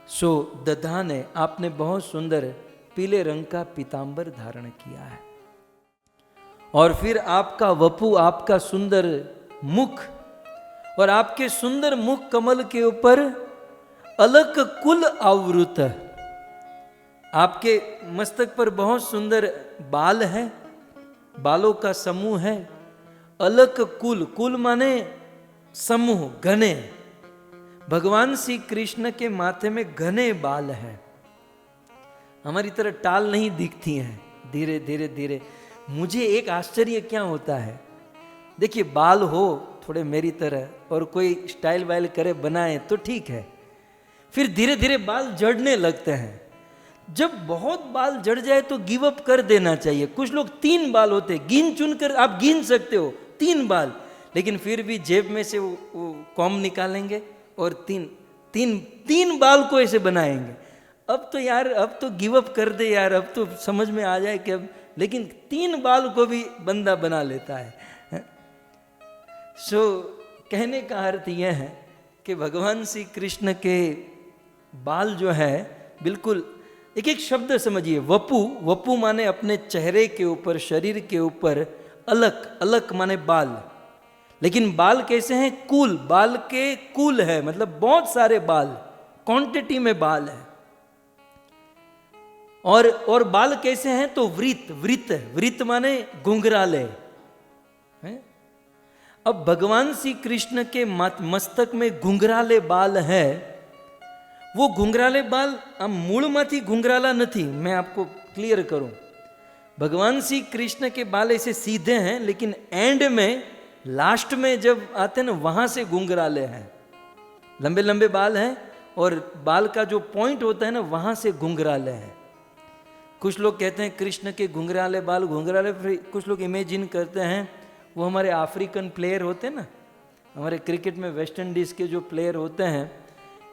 सो दधाने, आपने बहुत सुंदर पीले रंग का पीतांबर धारण किया है। और फिर आपका वपु, आपका सुंदर मुख, और आपके सुंदर मुख कमल के ऊपर अलक कुल आवृत, आपके मस्तक पर बहुत सुंदर बाल है, बालों का समूह है। अलक कुल, कुल माने समूह, घने। भगवान श्री कृष्ण के माथे में घने बाल हैं, हमारी तरह टाल नहीं दिखती हैं, धीरे धीरे धीरे। मुझे एक आश्चर्य क्या होता है, देखिए बाल हो थोड़े मेरी तरह और कोई स्टाइल वाइल करे बनाए तो ठीक है, फिर धीरे धीरे बाल जड़ने लगते हैं। जब बहुत बाल जड़ जाए तो गिव अप कर देना चाहिए। कुछ लोग 3 बाल होते, गिन चुन कर आप गिन सकते हो 3 बाल, लेकिन फिर भी जेब में से वो कॉम निकालेंगे और तीन बाल को ऐसे बनाएंगे। अब तो यार, अब तो गिव अप कर दे यार, अब तो समझ में आ जाए कि अब, लेकिन 3 बाल को भी बंदा बना लेता है। सो कहने का अर्थ यह है कि भगवान श्री कृष्ण के बाल जो है बिल्कुल एक एक शब्द समझिए। वपु, वपु माने अपने चेहरे के ऊपर, शरीर के ऊपर। अलक, अलक माने बाल, लेकिन बाल कैसे हैं? कुल, बाल के कुल है, मतलब बहुत सारे बाल, क्वांटिटी में बाल है। और बाल कैसे हैं? तो वृत, वृत, वृत माने घुंघराले। अब भगवान श्री कृष्ण के मस्तक में घुंघराले बाल है। वो घुंघराले बाल आम मूळमांथी घुंघराला नहीं, मैं आपको क्लियर करूं। भगवान श्री कृष्ण के बाल ऐसे सीधे हैं, लेकिन एंड में, लास्ट में जब आते हैं ना, वहां से घुंघराले हैं, लंबे लंबे बाल हैं, और बाल का जो पॉइंट होता है ना, वहां से घुंघराले हैं। कुछ लोग कहते हैं कृष्ण के घुंघराले बाल, घुंघराले, कुछ लोग इमेजिन करते हैं वो हमारे अफ्रीकन प्लेयर होते हैं ना, हमारे क्रिकेट में वेस्ट इंडीज के जो प्लेयर होते हैं,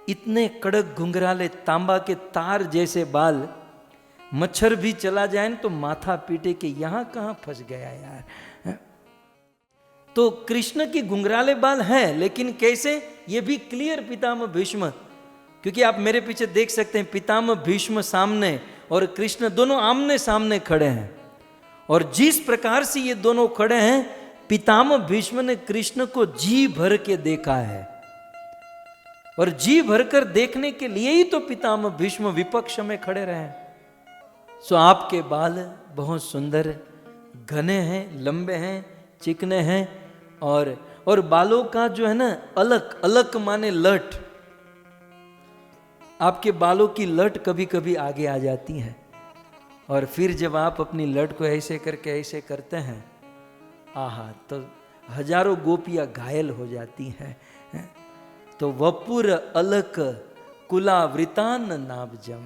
इतने कड़क घुंघराले, तांबा के तार जैसे बाल, मच्छर भी चला जाए तो माथा पीटे कि यहां कहां फंस गया यार। तो कृष्ण की घुंघराले बाल हैं, लेकिन कैसे? ये भी क्लियर पितामह भीष्म, क्योंकि आप मेरे पीछे देख सकते हैं, पितामह भीष्म सामने और कृष्ण दोनों आमने सामने खड़े हैं। और जिस प्रकार से ये दोनों खड़े हैं, पितामह भीष्म ने कृष्ण को जी भर के देखा है, और जी भरकर देखने के लिए ही तो पितामह भीष्म विपक्ष में खड़े रहे। सो आपके बाल बहुत सुंदर, घने हैं, लंबे हैं, चिकने हैं, और बालों का जो है ना, अलक, अलक माने लट, आपके बालों की लट कभी कभी आगे आ जाती है, और फिर जब आप अपनी लट को ऐसे करके ऐसे करते हैं, आहा, तो हजारों गोपियां घायल हो जाती हैं। तो वपुर अलक कुलावृतान नाभजम,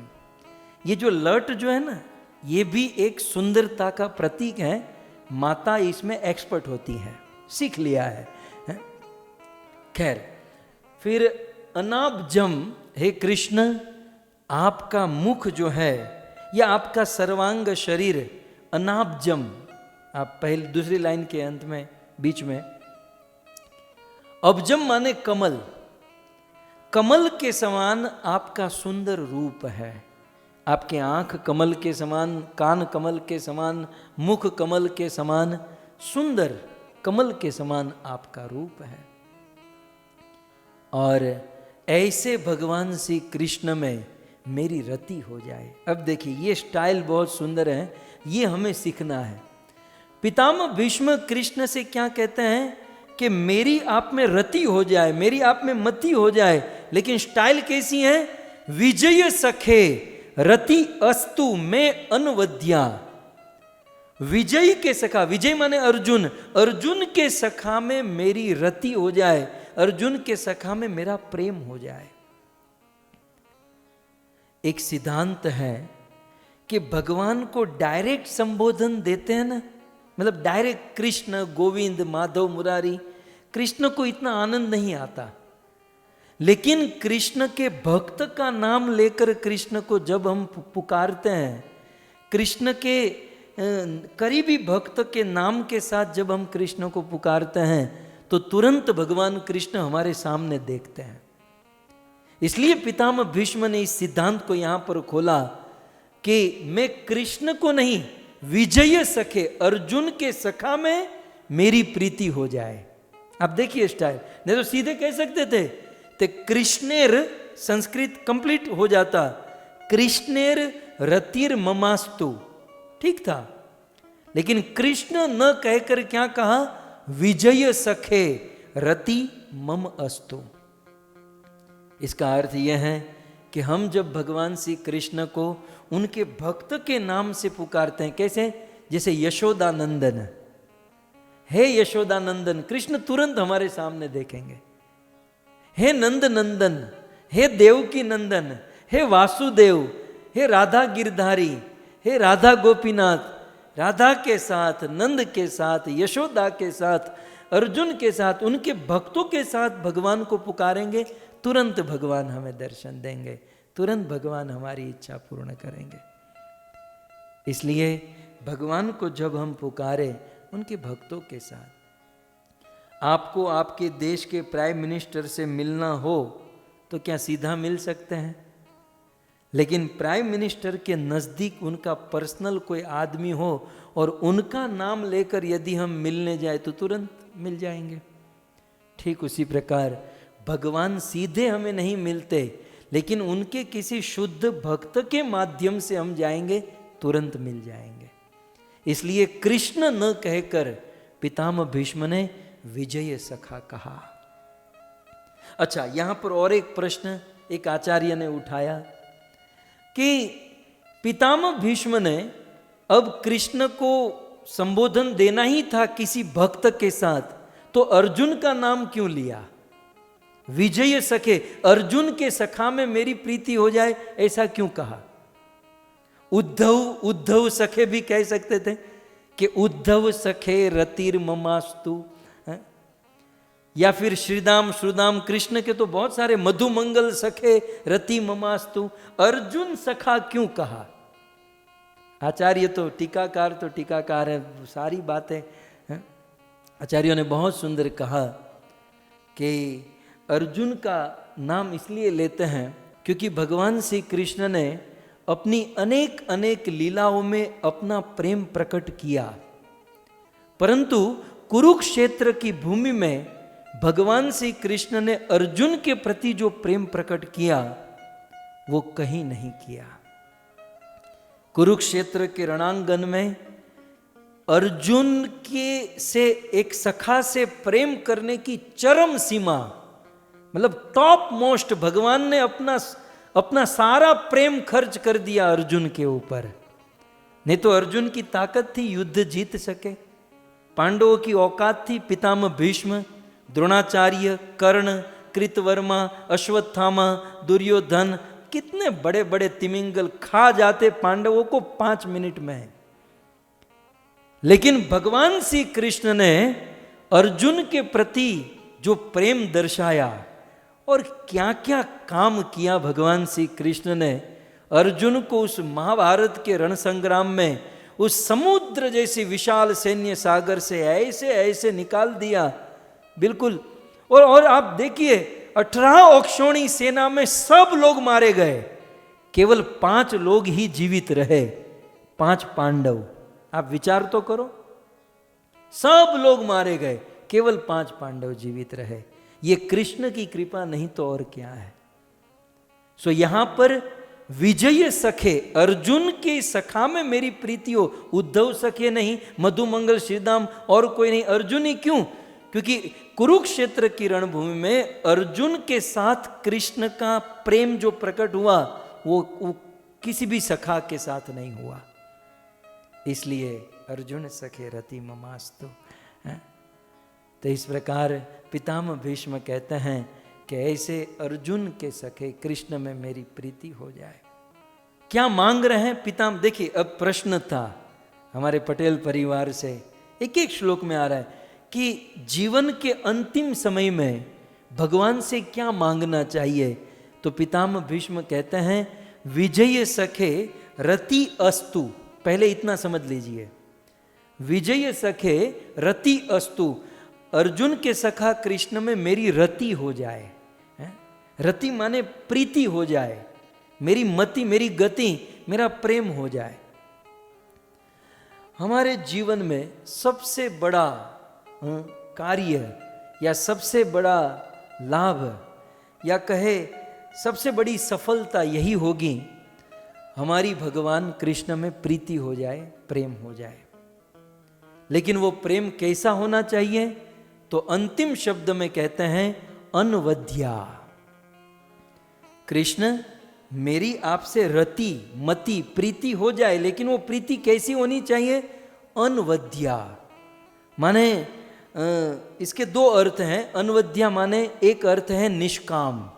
ये जो लट जो है ना, ये भी एक सुंदरता का प्रतीक है। माता इसमें एक्सपर्ट होती है, सीख लिया है। खैर, फिर अनाब्जम, हे कृष्ण आपका मुख जो है या आपका सर्वांग शरीर अनाब्जम, आप पहले दूसरी लाइन के अंत में बीच में, अब्जम माने कमल, कमल के समान आपका सुंदर रूप है। आपके आंख कमल के समान, कान कमल के समान, मुख कमल के समान, सुंदर कमल के समान आपका रूप है। और ऐसे भगवान श्री कृष्ण में मेरी रति हो जाए। अब देखिए, ये स्टाइल बहुत सुंदर है, ये हमें सीखना है। पितामह भीष्म कृष्ण से क्या कहते हैं कि मेरी आप में रति हो जाए, मेरी आप में मति हो जाए। लेकिन स्टाइल कैसी है? विजय सखे रति अस्तु में अनवद्या। विजय के सखा, विजय माने अर्जुन, अर्जुन के सखा में मेरी रति हो जाए, अर्जुन के सखा में मेरा प्रेम हो जाए। एक सिद्धांत है कि भगवान को डायरेक्ट संबोधन देते हैं ना, मतलब डायरेक्ट कृष्ण, गोविंद, माधव, मुरारी, कृष्ण को इतना आनंद नहीं आता। लेकिन कृष्ण के भक्त का नाम लेकर कृष्ण को जब हम पुकारते हैं, कृष्ण के करीबी भक्त के नाम के साथ जब हम कृष्ण को पुकारते हैं, तो तुरंत भगवान कृष्ण हमारे सामने देखते हैं। इसलिए पितामह भीष्म ने इस सिद्धांत को यहां पर खोला कि मैं कृष्ण को नहीं, विजय सखे अर्जुन के सखा में मेरी प्रीति हो जाए। आप देखिए स्टाइल, नहीं तो सीधे कह सकते थे तो कृष्णेर, संस्कृत कंप्लीट हो जाता, कृष्णेर रतिर ममास्तु, ठीक था। लेकिन कृष्ण न कहकर क्या कहा? विजय सखे रति मम अस्तु। इसका अर्थ यह है कि हम जब भगवान श्री कृष्ण को उनके भक्त के नाम से पुकारते हैं, कैसे? जैसे यशोदानंदन, हे यशोदानंदन, कृष्ण तुरंत हमारे सामने देखेंगे। हे नंद नंदन, हे देवकी नंदन, हे वासुदेव, हे राधा गिरधारी, हे राधा गोपीनाथ, राधा के साथ, नंद के साथ, यशोदा के साथ, अर्जुन के साथ, उनके भक्तों के साथ भगवान को पुकारेंगे, तुरंत भगवान हमें दर्शन देंगे, तुरंत भगवान हमारी इच्छा पूर्ण करेंगे। इसलिए भगवान को जब हम पुकारे उनके भक्तों के साथ, आपको आपके देश के प्राइम मिनिस्टर से मिलना हो तो क्या सीधा मिल सकते हैं? लेकिन प्राइम मिनिस्टर के नज़दीक उनका पर्सनल कोई आदमी हो और उनका नाम लेकर यदि हम मिलने जाए तो तुरंत मिल जाएंगे। ठीक उसी प्रकार भगवान सीधे हमें नहीं मिलते, लेकिन उनके किसी शुद्ध भक्त के माध्यम से हम जाएंगे, तुरंत मिल जाएंगे। इसलिए कृष्ण न कहकर पितामह भीष्म ने विजय सखा कहा। अच्छा, यहां पर और एक प्रश्न एक आचार्य ने उठाया कि पितामह भीष्म ने अब कृष्ण को संबोधन देना ही था किसी भक्त के साथ, तो अर्जुन का नाम क्यों लिया? विजय सखे, अर्जुन के सखा में मेरी प्रीति हो जाए, ऐसा क्यों कहा? उद्धव सखे भी कह सकते थे कि उद्धव सखे रतिर ममास्तु, या फिर श्रीदाम श्रुदाम, कृष्ण के तो बहुत सारे, मधुमंगल सखे रति ममास्तु, अर्जुन सखा क्यों कहा? आचार्य तो टीकाकार है, सारी बातें आचार्यों ने बहुत सुंदर कहा कि अर्जुन का नाम इसलिए लेते हैं क्योंकि भगवान श्री कृष्ण ने अपनी अनेक अनेक लीलाओं में अपना प्रेम प्रकट किया, परंतु कुरुक्षेत्र की भूमि में भगवान श्री कृष्ण ने अर्जुन के प्रति जो प्रेम प्रकट किया वो कहीं नहीं किया। कुरुक्षेत्र के रणांगन में अर्जुन के से एक सखा से प्रेम करने की चरम सीमा, मतलब टॉप मोस्ट, भगवान ने अपना सारा प्रेम खर्च कर दिया अर्जुन के ऊपर। नहीं तो अर्जुन की ताकत थी युद्ध जीत सके, पांडवों की औकात थी पितामह भीष्म, द्रोणाचार्य, कर्ण, कृतवर्मा, अश्वत्थामा, दुर्योधन, कितने बड़े बड़े तिमिंगल खा जाते पांडवों को 5 मिनट में। लेकिन भगवान श्री कृष्ण ने अर्जुन के प्रति जो प्रेम दर्शाया और क्या क्या काम किया भगवान श्री कृष्ण ने अर्जुन को उस महाभारत के रण संग्राम में उस समुद्र जैसी विशाल सैन्य सागर से ऐसे ऐसे निकाल दिया बिल्कुल। और आप देखिए 18 औक्षोणी सेना में सब लोग मारे गए, केवल 5 लोग ही जीवित रहे, 5 पांडव। आप विचार तो करो, सब लोग मारे गए, केवल 5 पांडव जीवित रहे। ये कृष्ण की कृपा नहीं तो और क्या है। सो यहां पर विजय सखे, अर्जुन के सखा में मेरी प्रीति हो। उद्धव सखे नहीं, मधुमंगल श्रीदाम और कोई नहीं, अर्जुन ही क्यों? क्योंकि कुरुक्षेत्र की रणभूमि में अर्जुन के साथ कृष्ण का प्रेम जो प्रकट हुआ वो किसी भी सखा के साथ नहीं हुआ। इसलिए अर्जुन सखे रति ममास्तु। तो इस प्रकार पितामह भीष्म कहते हैं कि ऐसे अर्जुन के सखे कृष्ण में मेरी प्रीति हो जाए। क्या मांग रहे हैं पितामह? देखिए, अब प्रश्न था हमारे पटेल परिवार से, एक एक श्लोक में आ रहा है कि जीवन के अंतिम समय में भगवान से क्या मांगना चाहिए। तो पितामह भीष्म कहते हैं विजय सखे रति अस्तु। पहले इतना समझ लीजिए, विजय सखे रति अस्तु, अर्जुन के सखा कृष्ण में मेरी रति हो जाए। रति माने प्रीति हो जाए, मेरी मति, मेरी गति, मेरा प्रेम हो जाए। हमारे जीवन में सबसे बड़ा कार्य या सबसे बड़ा लाभ या कहे सबसे बड़ी सफलता यही होगी, हमारी भगवान कृष्ण में प्रीति हो जाए, प्रेम हो जाए। लेकिन वो प्रेम कैसा होना चाहिए? तो अंतिम शब्द में कहते हैं अनवद्या। कृष्ण मेरी आपसे रति मति प्रीति हो जाए, लेकिन वो प्रीति कैसी होनी चाहिए? अनवद्या। माने इसके 2 अर्थ हैं। अनवद्या माने एक अर्थ है निष्काम।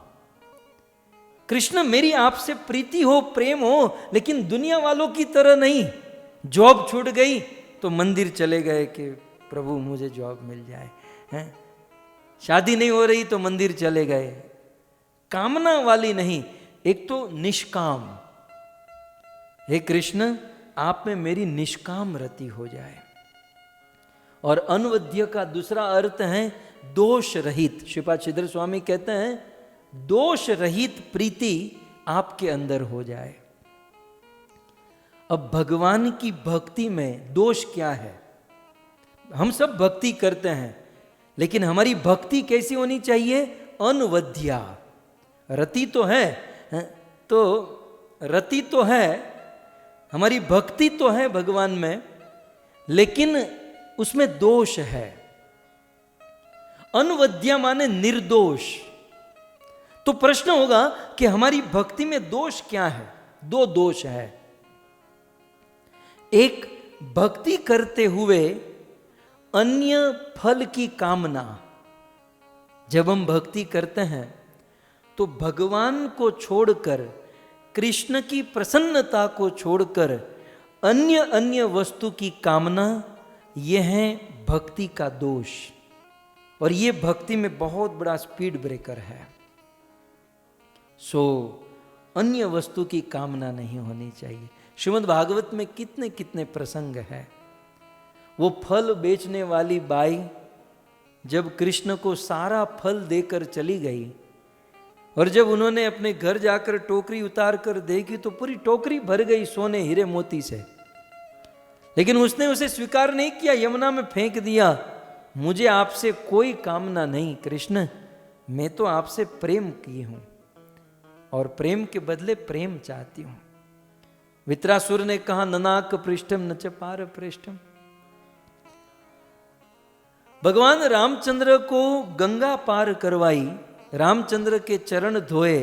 कृष्ण मेरी आपसे प्रीति हो, प्रेम हो, लेकिन दुनिया वालों की तरह नहीं। जॉब छूट गई तो मंदिर चले गए कि प्रभु मुझे जॉब मिल जाए, हैं? शादी नहीं हो रही तो मंदिर चले गए। कामना वाली नहीं, एक तो निष्काम। हे कृष्ण, आप में मेरी निष्काम रति हो जाए। और अनवद्य का दूसरा अर्थ है दोष रहित। श्रीपाद श्रीधर स्वामी कहते हैं दोष रहित प्रीति आपके अंदर हो जाए। अब भगवान की भक्ति में दोष क्या है? हम सब भक्ति करते हैं, लेकिन हमारी भक्ति कैसी होनी चाहिए? अनवद्या। रति तो है, तो रति तो है, हमारी भक्ति तो है भगवान में, लेकिन उसमें दोष है। अनवद्या माने निर्दोष। तो प्रश्न होगा कि हमारी भक्ति में दोष क्या है? 2 दोष है। एक, भक्ति करते हुए अन्य फल की कामना। जब हम भक्ति करते हैं तो भगवान को छोड़कर, कृष्ण की प्रसन्नता को छोड़कर अन्य अन्य वस्तु की कामना, यह है भक्ति का दोष। और यह भक्ति में बहुत बड़ा स्पीड ब्रेकर है। सो अन्य वस्तु की कामना नहीं होनी चाहिए। श्रीमद् भागवत में कितने कितने प्रसंग है। वो फल बेचने वाली बाई जब कृष्ण को सारा फल देकर चली गई, और जब उन्होंने अपने घर जाकर टोकरी उतार कर देखी तो पूरी टोकरी भर गई सोने हीरे मोती से, लेकिन उसने उसे स्वीकार नहीं किया, यमुना में फेंक दिया। मुझे आपसे कोई कामना नहीं कृष्ण, मैं तो आपसे प्रेम की हूं और प्रेम के बदले प्रेम चाहती हूं। वित्रासुर ने कहा ननाक पृष्ठम न च पार पृष्ठम। भगवान रामचंद्र को गंगा पार करवाई, रामचंद्र के चरण धोए,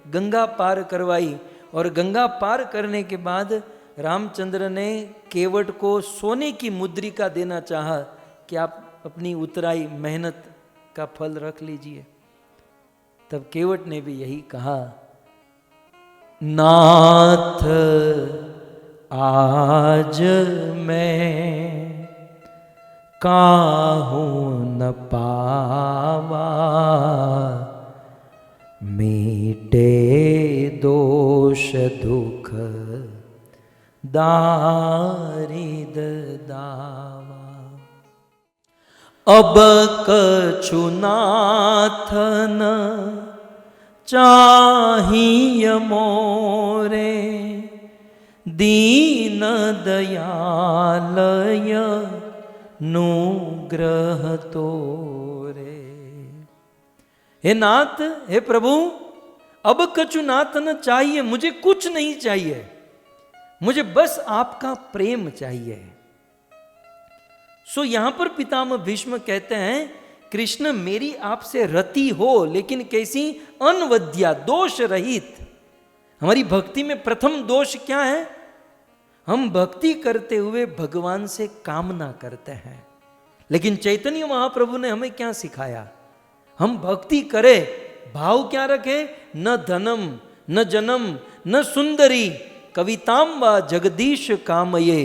गंगा पार करवाई, और गंगा पार करने के बाद रामचंद्र ने केवट को सोने की मुद्रिका देना चाहा कि आप अपनी उतराई मेहनत का फल रख लीजिए। तब केवट ने भी यही कहा, नाथ आज मैं काहूं न पावा, मीटे दोष दुख दारिद दावा। अब कछु नाथ न चाहिय मोरे, दीन दयालय नुग्रह तोरे। हे नाथ, हे प्रभु, अब कछु नाथ न चाहिए, मुझे कुछ नहीं चाहिए, मुझे बस आपका प्रेम चाहिए। सो यहां पर पितामह भीष्म कहते हैं, कृष्ण मेरी आपसे रति हो, लेकिन कैसी? अनवद्या, दोष रहित। हमारी भक्ति में प्रथम दोष क्या है? हम भक्ति करते हुए भगवान से कामना करते हैं। लेकिन चैतन्य महाप्रभु ने हमें क्या सिखाया? हम भक्ति करें, भाव क्या रखे? न धनम न जनम न सुंदरी, कविताम व जगदीश कामये,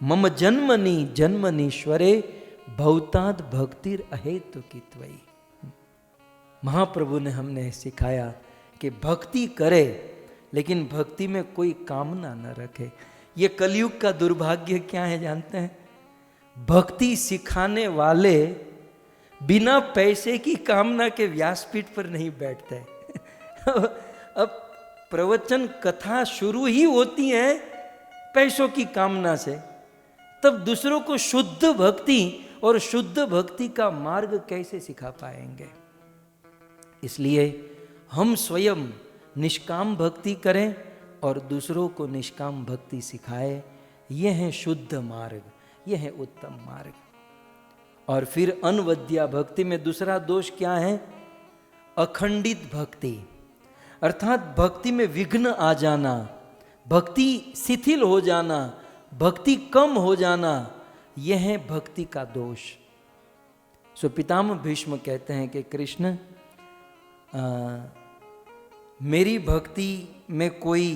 मम जन्मनि जन्मनीश्वरे, भवताद भक्तिर अहेतु कित्वई। महाप्रभु ने हमने सिखाया कि भक्ति करे, लेकिन भक्ति में कोई कामना न रखे। ये कलयुग का दुर्भाग्य क्या है जानते हैं? भक्ति सिखाने वाले बिना पैसे की कामना के व्यासपीठ पर नहीं बैठते। अब प्रवचन कथा शुरू ही होती है पैसों की कामना से, तब दूसरों को शुद्ध भक्ति और शुद्ध भक्ति का मार्ग कैसे सिखा पाएंगे? इसलिए हम स्वयं निष्काम भक्ति करें और दूसरों को निष्काम भक्ति सिखाए। यह है शुद्ध मार्ग, यह है उत्तम मार्ग। और फिर अनवद्या भक्ति में दूसरा दोष क्या है? अखंडित भक्ति, अर्थात भक्ति में विघ्न आ जाना, भक्ति शिथिल हो जाना, भक्ति कम हो जाना, यह है भक्ति का दोष। सो पितामह भीष्म कहते हैं कि कृष्ण, मेरी भक्ति में कोई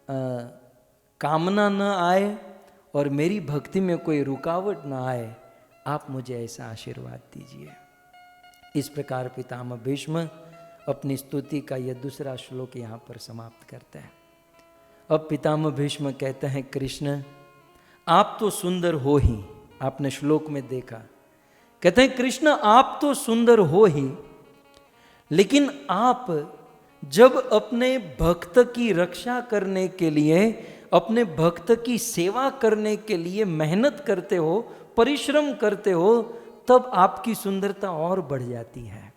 कामना न आए और मेरी भक्ति में कोई रुकावट न आए, आप मुझे ऐसा आशीर्वाद दीजिए। इस प्रकार पितामह भीष्म अपनी स्तुति का यह दूसरा श्लोक यहाँ पर समाप्त करते हैं। अब पितामह भीष्म कहते हैं, कृष्ण आप तो सुंदर हो ही, आपने श्लोक में देखा, कहते हैं कृष्ण आप तो सुंदर हो ही, लेकिन आप जब अपने भक्त की रक्षा करने के लिए, अपने भक्त की सेवा करने के लिए मेहनत करते हो, परिश्रम करते हो, तब आपकी सुंदरता और बढ़ जाती है।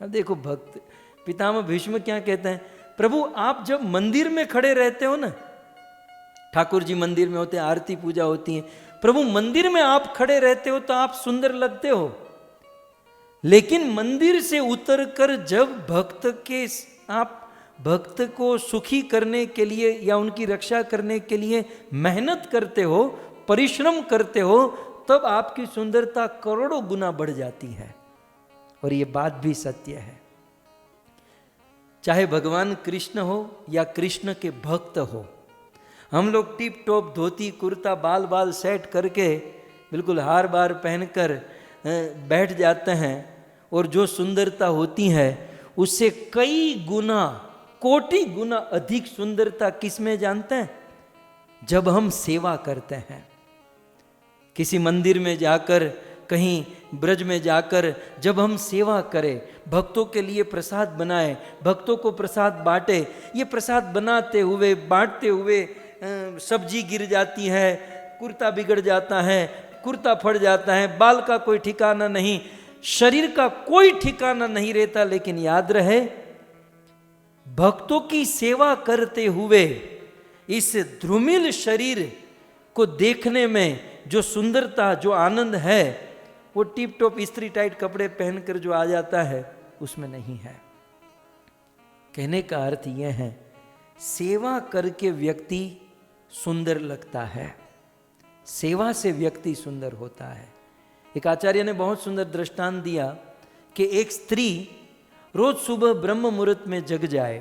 अब देखो भक्त पितामह भीष्म क्या कहते हैं, प्रभु आप जब मंदिर में खड़े रहते हो ना, ठाकुर जी मंदिर में होते हैं, आरती पूजा होती है, प्रभु मंदिर में आप खड़े रहते हो तो आप सुंदर लगते हो, लेकिन मंदिर से उतरकर जब आप भक्त को सुखी करने के लिए या उनकी रक्षा करने के लिए मेहनत करते हो, परिश्रम करते हो, तब आपकी सुंदरता करोड़ों गुना बढ़ जाती है। और ये बात भी सत्य है। चाहे भगवान कृष्ण हो या कृष्ण के भक्त हो, हम लोग टिप टॉप धोती कुर्ता बाल बाल सेट करके बिल्कुल हार बार पहनकर बैठ जाते हैं, और जो सुंदरता होती है उससे कई गुना, कोटि गुना अधिक सुंदरता किस में जानते हैं? जब हम सेवा करते हैं। किसी मंदिर में जाकर, कहीं ब्रज में जाकर जब हम सेवा करें, भक्तों के लिए प्रसाद बनाए, भक्तों को प्रसाद बांटे, ये प्रसाद बनाते हुए बांटते हुए सब्जी गिर जाती है, कुर्ता बिगड़ जाता है, कुर्ता फट जाता है, बाल का कोई ठिकाना नहीं, शरीर का कोई ठिकाना नहीं रहता, लेकिन याद रहे भक्तों की सेवा करते हुए इस ध्रुमिल शरीर को देखने में जो सुंदरता, जो आनंद है, वो टिप टॉप इस्त्री टाइट कपड़े पहनकर जो आ जाता है उसमें नहीं है। कहने का अर्थ यह है, सेवा करके व्यक्ति सुंदर लगता है, सेवा से व्यक्ति सुंदर होता है। एक आचार्य ने बहुत सुंदर दृष्टांत दिया कि एक स्त्री रोज सुबह ब्रह्म मुहूर्त में जग जाए,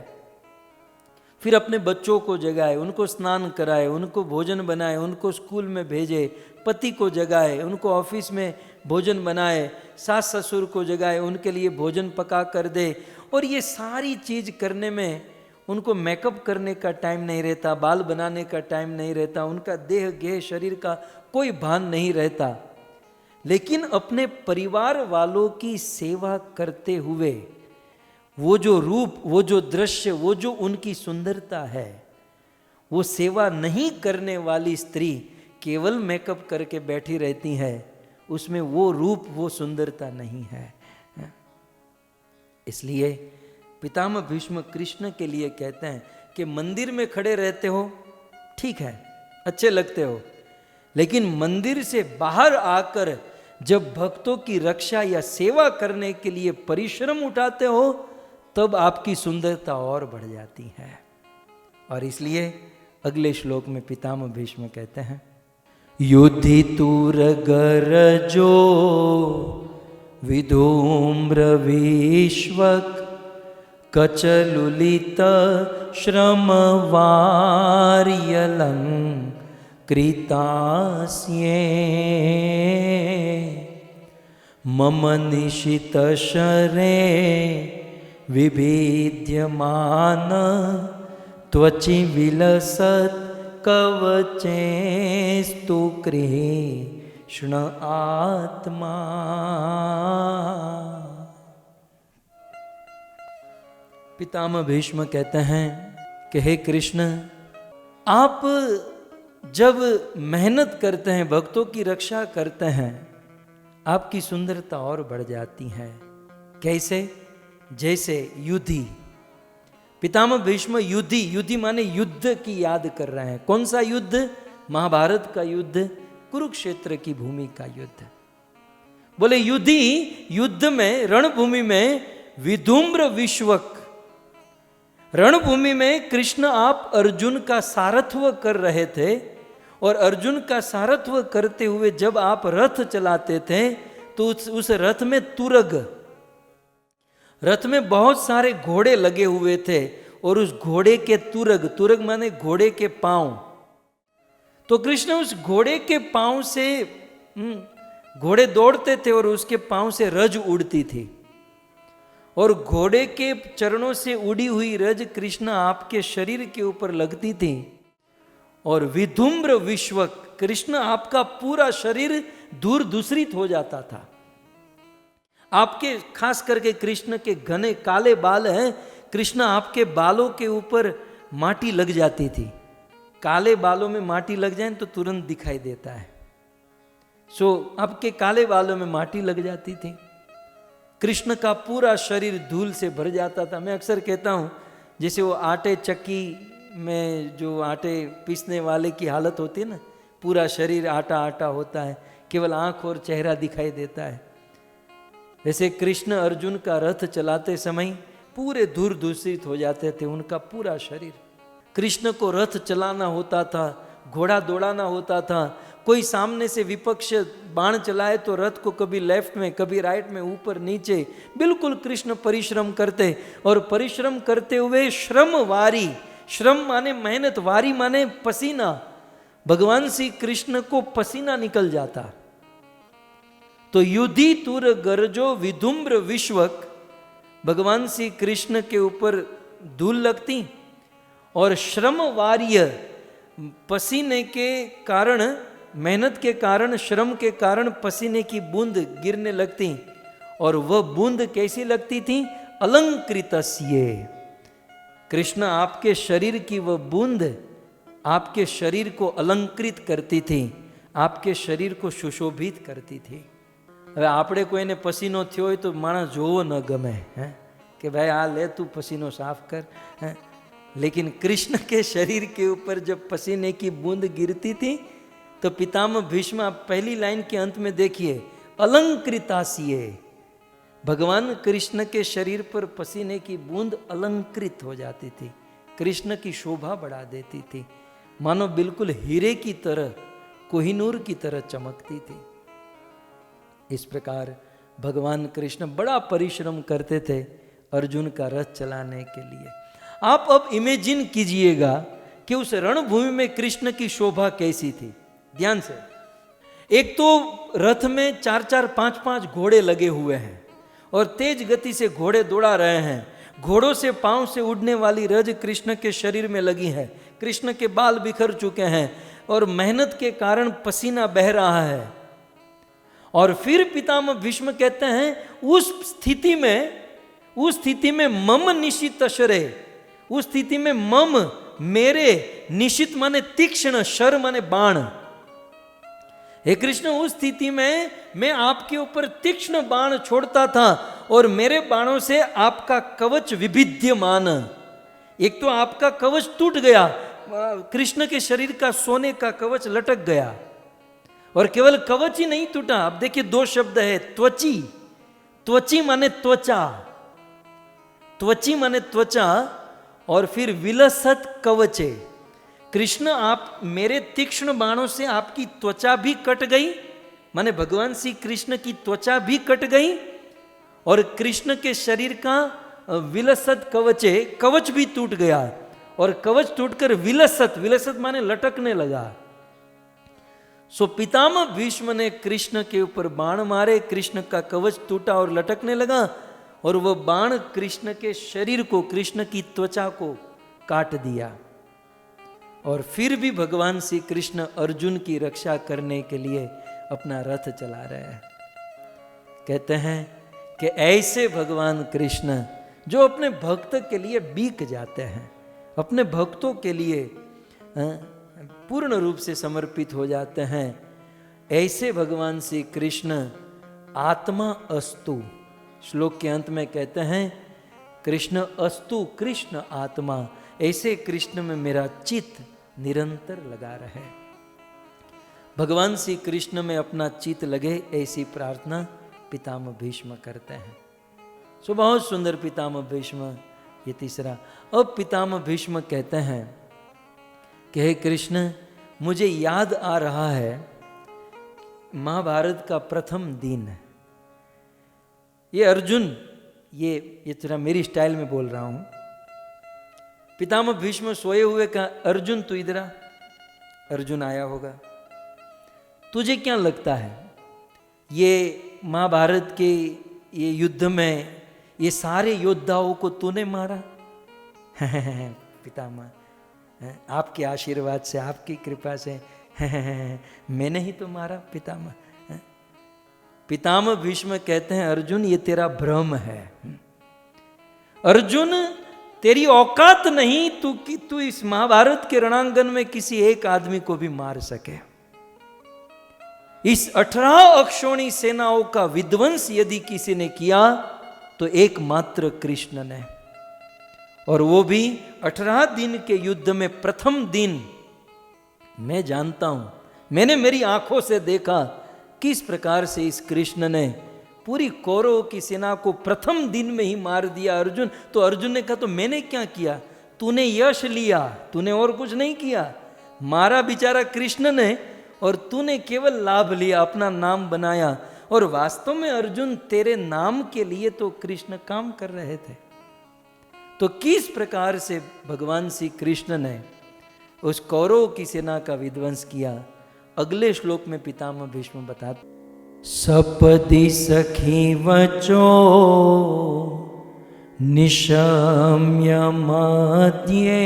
फिर अपने बच्चों को जगाए, उनको स्नान कराए, उनको भोजन बनाए, उनको स्कूल में भेजे, पति को जगाए, उनको ऑफिस में भोजन बनाए, सास ससुर को जगाए, उनके लिए भोजन पका कर दे। और ये सारी चीज़ करने में उनको मेकअप करने का टाइम नहीं रहता, बाल बनाने का टाइम नहीं रहता, उनका देह गेह शरीर का कोई भान नहीं रहता। लेकिन अपने परिवार वालों की सेवा करते हुए वो जो रूप, वो जो दृश्य, वो जो उनकी सुंदरता है, वो सेवा नहीं करने वाली स्त्री केवल मेकअप करके बैठी रहती है, उसमें वो रूप, वो सुंदरता नहीं है। इसलिए पितामह भीष्म कृष्ण के लिए कहते हैं कि मंदिर में खड़े रहते हो ठीक है, अच्छे लगते हो, लेकिन मंदिर से बाहर आकर जब भक्तों की रक्षा या सेवा करने के लिए परिश्रम उठाते हो, तब आपकी सुंदरता और बढ़ जाती है। और इसलिए अगले श्लोक में पितामह भीष्म कहते हैं, युधितुर गरजो विधूम्र विश्वक कचलुलित श्रम वार्यलं कृतास्ये मम निशित शरे विभिद्यमान त्वचि विलसत् कवचेस्तु कृष्ण आत्मा। पितामह भीष्म कहते हैं कि हे कृष्ण, आप जब मेहनत करते हैं, भक्तों की रक्षा करते हैं, आपकी सुंदरता और बढ़ जाती है। कैसे? जैसे युद्धि, पितामह भीष्म युद्धि, युद्धि माने युद्ध की याद कर रहे हैं। कौन सा युद्ध? महाभारत का युद्ध, कुरुक्षेत्र की भूमि का युद्ध। बोले युद्धि, युद्ध में, रणभूमि में विधूम्र विश्वक, रणभूमि में कृष्ण आप अर्जुन का सारथ्य कर रहे थे, और अर्जुन का सारथ्य करते हुए जब आप रथ चलाते थे तो उस रथ में तुरग, रथ में बहुत सारे घोड़े लगे हुए थे, और उस घोड़े के तुरग, तुरग माने घोड़े के पांव, तो कृष्ण उस घोड़े के पांव से, घोड़े दौड़ते थे और उसके पांव से रज उड़ती थी, और घोड़े के चरणों से उड़ी हुई रज कृष्ण आपके शरीर के ऊपर लगती थी। और विधूम्र विश्वक, कृष्ण आपका पूरा शरीर दूर दूसरित हो जाता था। आपके, खास करके कृष्ण के घने काले बाल हैं, कृष्ण आपके बालों के ऊपर माटी लग जाती थी। काले बालों में माटी लग जाए तो तुरंत दिखाई देता है। आपके काले बालों में माटी लग जाती थी। कृष्ण का पूरा शरीर धूल से भर जाता था। मैं अक्सर कहता हूँ, जैसे वो आटे चक्की में जो आटे पीसने वाले की हालत होती है ना, पूरा शरीर आटा आटा होता है, केवल आंख और चेहरा दिखाई देता है। वैसे कृष्ण अर्जुन का रथ चलाते समय पूरे धूल दूषित हो जाते थे उनका पूरा शरीर। कृष्ण को रथ चलाना होता था, घोड़ा दौड़ाना होता था, कोई सामने से विपक्ष बाण चलाए तो रथ को कभी लेफ्ट में कभी राइट में, ऊपर नीचे, बिल्कुल कृष्ण परिश्रम करते, और परिश्रम करते हुए श्रम वारी, श्रम माने मेहनत, वारी माने पसीना, भगवान श्री कृष्ण को पसीना निकल जाता। तो युधि तुर गरजो विधूम्र विश्वक, भगवान श्री कृष्ण के ऊपर धूल लगती, और श्रम वार्य, पसीने के कारण, मेहनत के कारण, श्रम के कारण पसीने की बूंद गिरने लगती, और वह बूंद कैसी लगती थी? अलंकृतस्ये, कृष्ण आपके शरीर की वह बूंद आपके शरीर को अलंकृत करती थी, आपके शरीर को सुशोभित करती थी। હવે આપણે કોઈને પસીનો થયો હોય તો માણસ જોવો ન ગમે, કે ભાઈ આ લે તું પસીનો સાફ कर, लेकिन कृष्ण के शरीर के ऊपर जब पसीने की बूंद गिरती थी तो पितामह भीष्म, आप पहली लाइन के अंत में देखिए, अलंकृतासिये, भगवान कृष्ण के शरीर पर पसीने की बूंद अलंकृत हो जाती थी, कृष्ण की शोभा बढ़ा देती थी, मानो बिल्कुल हीरे की तरह, कोहिनूर की तरह चमकती थी। इस प्रकार भगवान कृष्ण बड़ा परिश्रम करते थे अर्जुन का रथ चलाने के लिए। आप अब इमेजिन कीजिएगा कि उस रणभूमि में कृष्ण की शोभा कैसी थी। ध्यान से, एक तो रथ में 4-4, 5-5 घोड़े लगे हुए हैं और तेज गति से घोड़े दौड़ा रहे हैं। घोड़ों से पांव से उड़ने वाली रज कृष्ण के शरीर में लगी है। कृष्ण के बाल बिखर चुके हैं और मेहनत के कारण पसीना बह रहा है। और फिर पितामह भीष्म कहते हैं उस स्थिति में मम निशित शरे, उस स्थिति में मम मेरे, निशित माने तीक्ष्ण, शर माने बाण। हे कृष्ण, उस स्थिति में मैं आपके ऊपर तीक्ष्ण बाण छोड़ता था और मेरे बाणों से आपका कवच विभिद्यमान, एक तो आपका कवच टूट गया, कृष्ण के शरीर का सोने का कवच लटक गया। और केवल कवच ही नहीं टूटा, अब देखिए 2 शब्द है, त्वची। त्वची माने त्वचा, त्वची माने त्वचा, और फिर विलसत कवचे। कृष्ण, आप मेरे तीक्ष्ण बाणों से आपकी त्वचा भी कट गई, माने भगवान श्री कृष्ण की त्वचा भी कट गई, और कृष्ण के शरीर का विलसत कवचे, कवच भी टूट गया, और कवच टूटकर विलसत, विलसत माने लटकने लगा। सो पितामह भीष्म ने कृष्ण के ऊपर बाण मारे, कृष्ण का कवच टूटा और लटकने लगा, और वह बाण कृष्ण के शरीर को, कृष्ण की त्वचा को काट दिया। और फिर भी भगवान श्री कृष्ण अर्जुन की रक्षा करने के लिए अपना रथ चला रहे हैं। कहते हैं कि ऐसे भगवान कृष्ण जो अपने भक्त के लिए बीक जाते हैं, अपने भक्तों के लिए पूर्ण रूप से समर्पित हो जाते हैं, ऐसे भगवान श्री कृष्ण आत्मा अस्तु, श्लोक के अंत में कहते हैं कृष्ण अस्तु, कृष्ण आत्मा, ऐसे कृष्ण में मेरा चित्त निरंतर लगा रहे। भगवान श्री कृष्ण में अपना चित्त लगे, ऐसी प्रार्थना पितामह भीष्म करते हैं। सो बहुत सुंदर पितामह भीष्म, ये तीसरा। अब पितामह भीष्म कहते हैं कि हे कृष्ण, मुझे याद आ रहा है महाभारत का प्रथम दिन। ये अर्जुन, ये थोड़ा मेरी स्टाइल में बोल रहा हूं। पितामह भीष्म सोए हुए कहा, अर्जुन तू इधर आ। अर्जुन आया होगा। तुझे क्या लगता है ये महाभारत के ये युद्ध में ये सारे योद्धाओं को तूने मारा? पितामह, आपके आशीर्वाद से, आपकी कृपा से मैंने ही तो मारा पितामह। पितामह भीष्म कहते हैं अर्जुन, ये तेरा भ्रम है। अर्जुन, तेरी औकात नहीं तू इस महाभारत के रणांगन में किसी एक आदमी को भी मार सके। इस 18 अक्षौणी सेनाओं का विध्वंस यदि किसी ने किया तो एकमात्र कृष्ण ने, और वो भी 18 दिन के युद्ध में प्रथम दिन। मैं जानता हूं, मैंने मेरी आंखों से देखा किस प्रकार से इस कृष्ण ने पूरी कौरवों की सेना को प्रथम दिन में ही मार दिया। अर्जुन, तो अर्जुन ने कहा तो मैंने क्या किया? तूने यश लिया, तूने और कुछ नहीं किया। मारा बेचारा कृष्ण ने और तूने केवल लाभ लिया, अपना नाम बनाया। और वास्तव में अर्जुन, तेरे नाम के लिए तो कृष्ण काम कर रहे थे। तो किस प्रकार से भगवान श्री कृष्ण ने उस कौरवों की सेना का विध्वंस किया, अगले श्लोक में पितामह भीष्म बताते। सपदि सखी वचो निशम्य मध्ये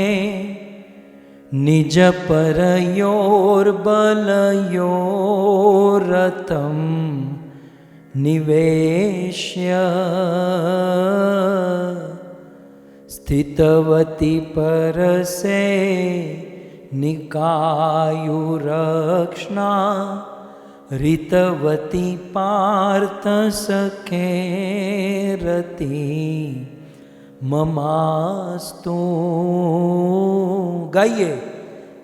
निज परयोर बलयोरतं निवेश्य स्थितवती परसे निकायुरक्ष्णा ऋतवती पार्थ सखे रति ममास्तु। गाइए।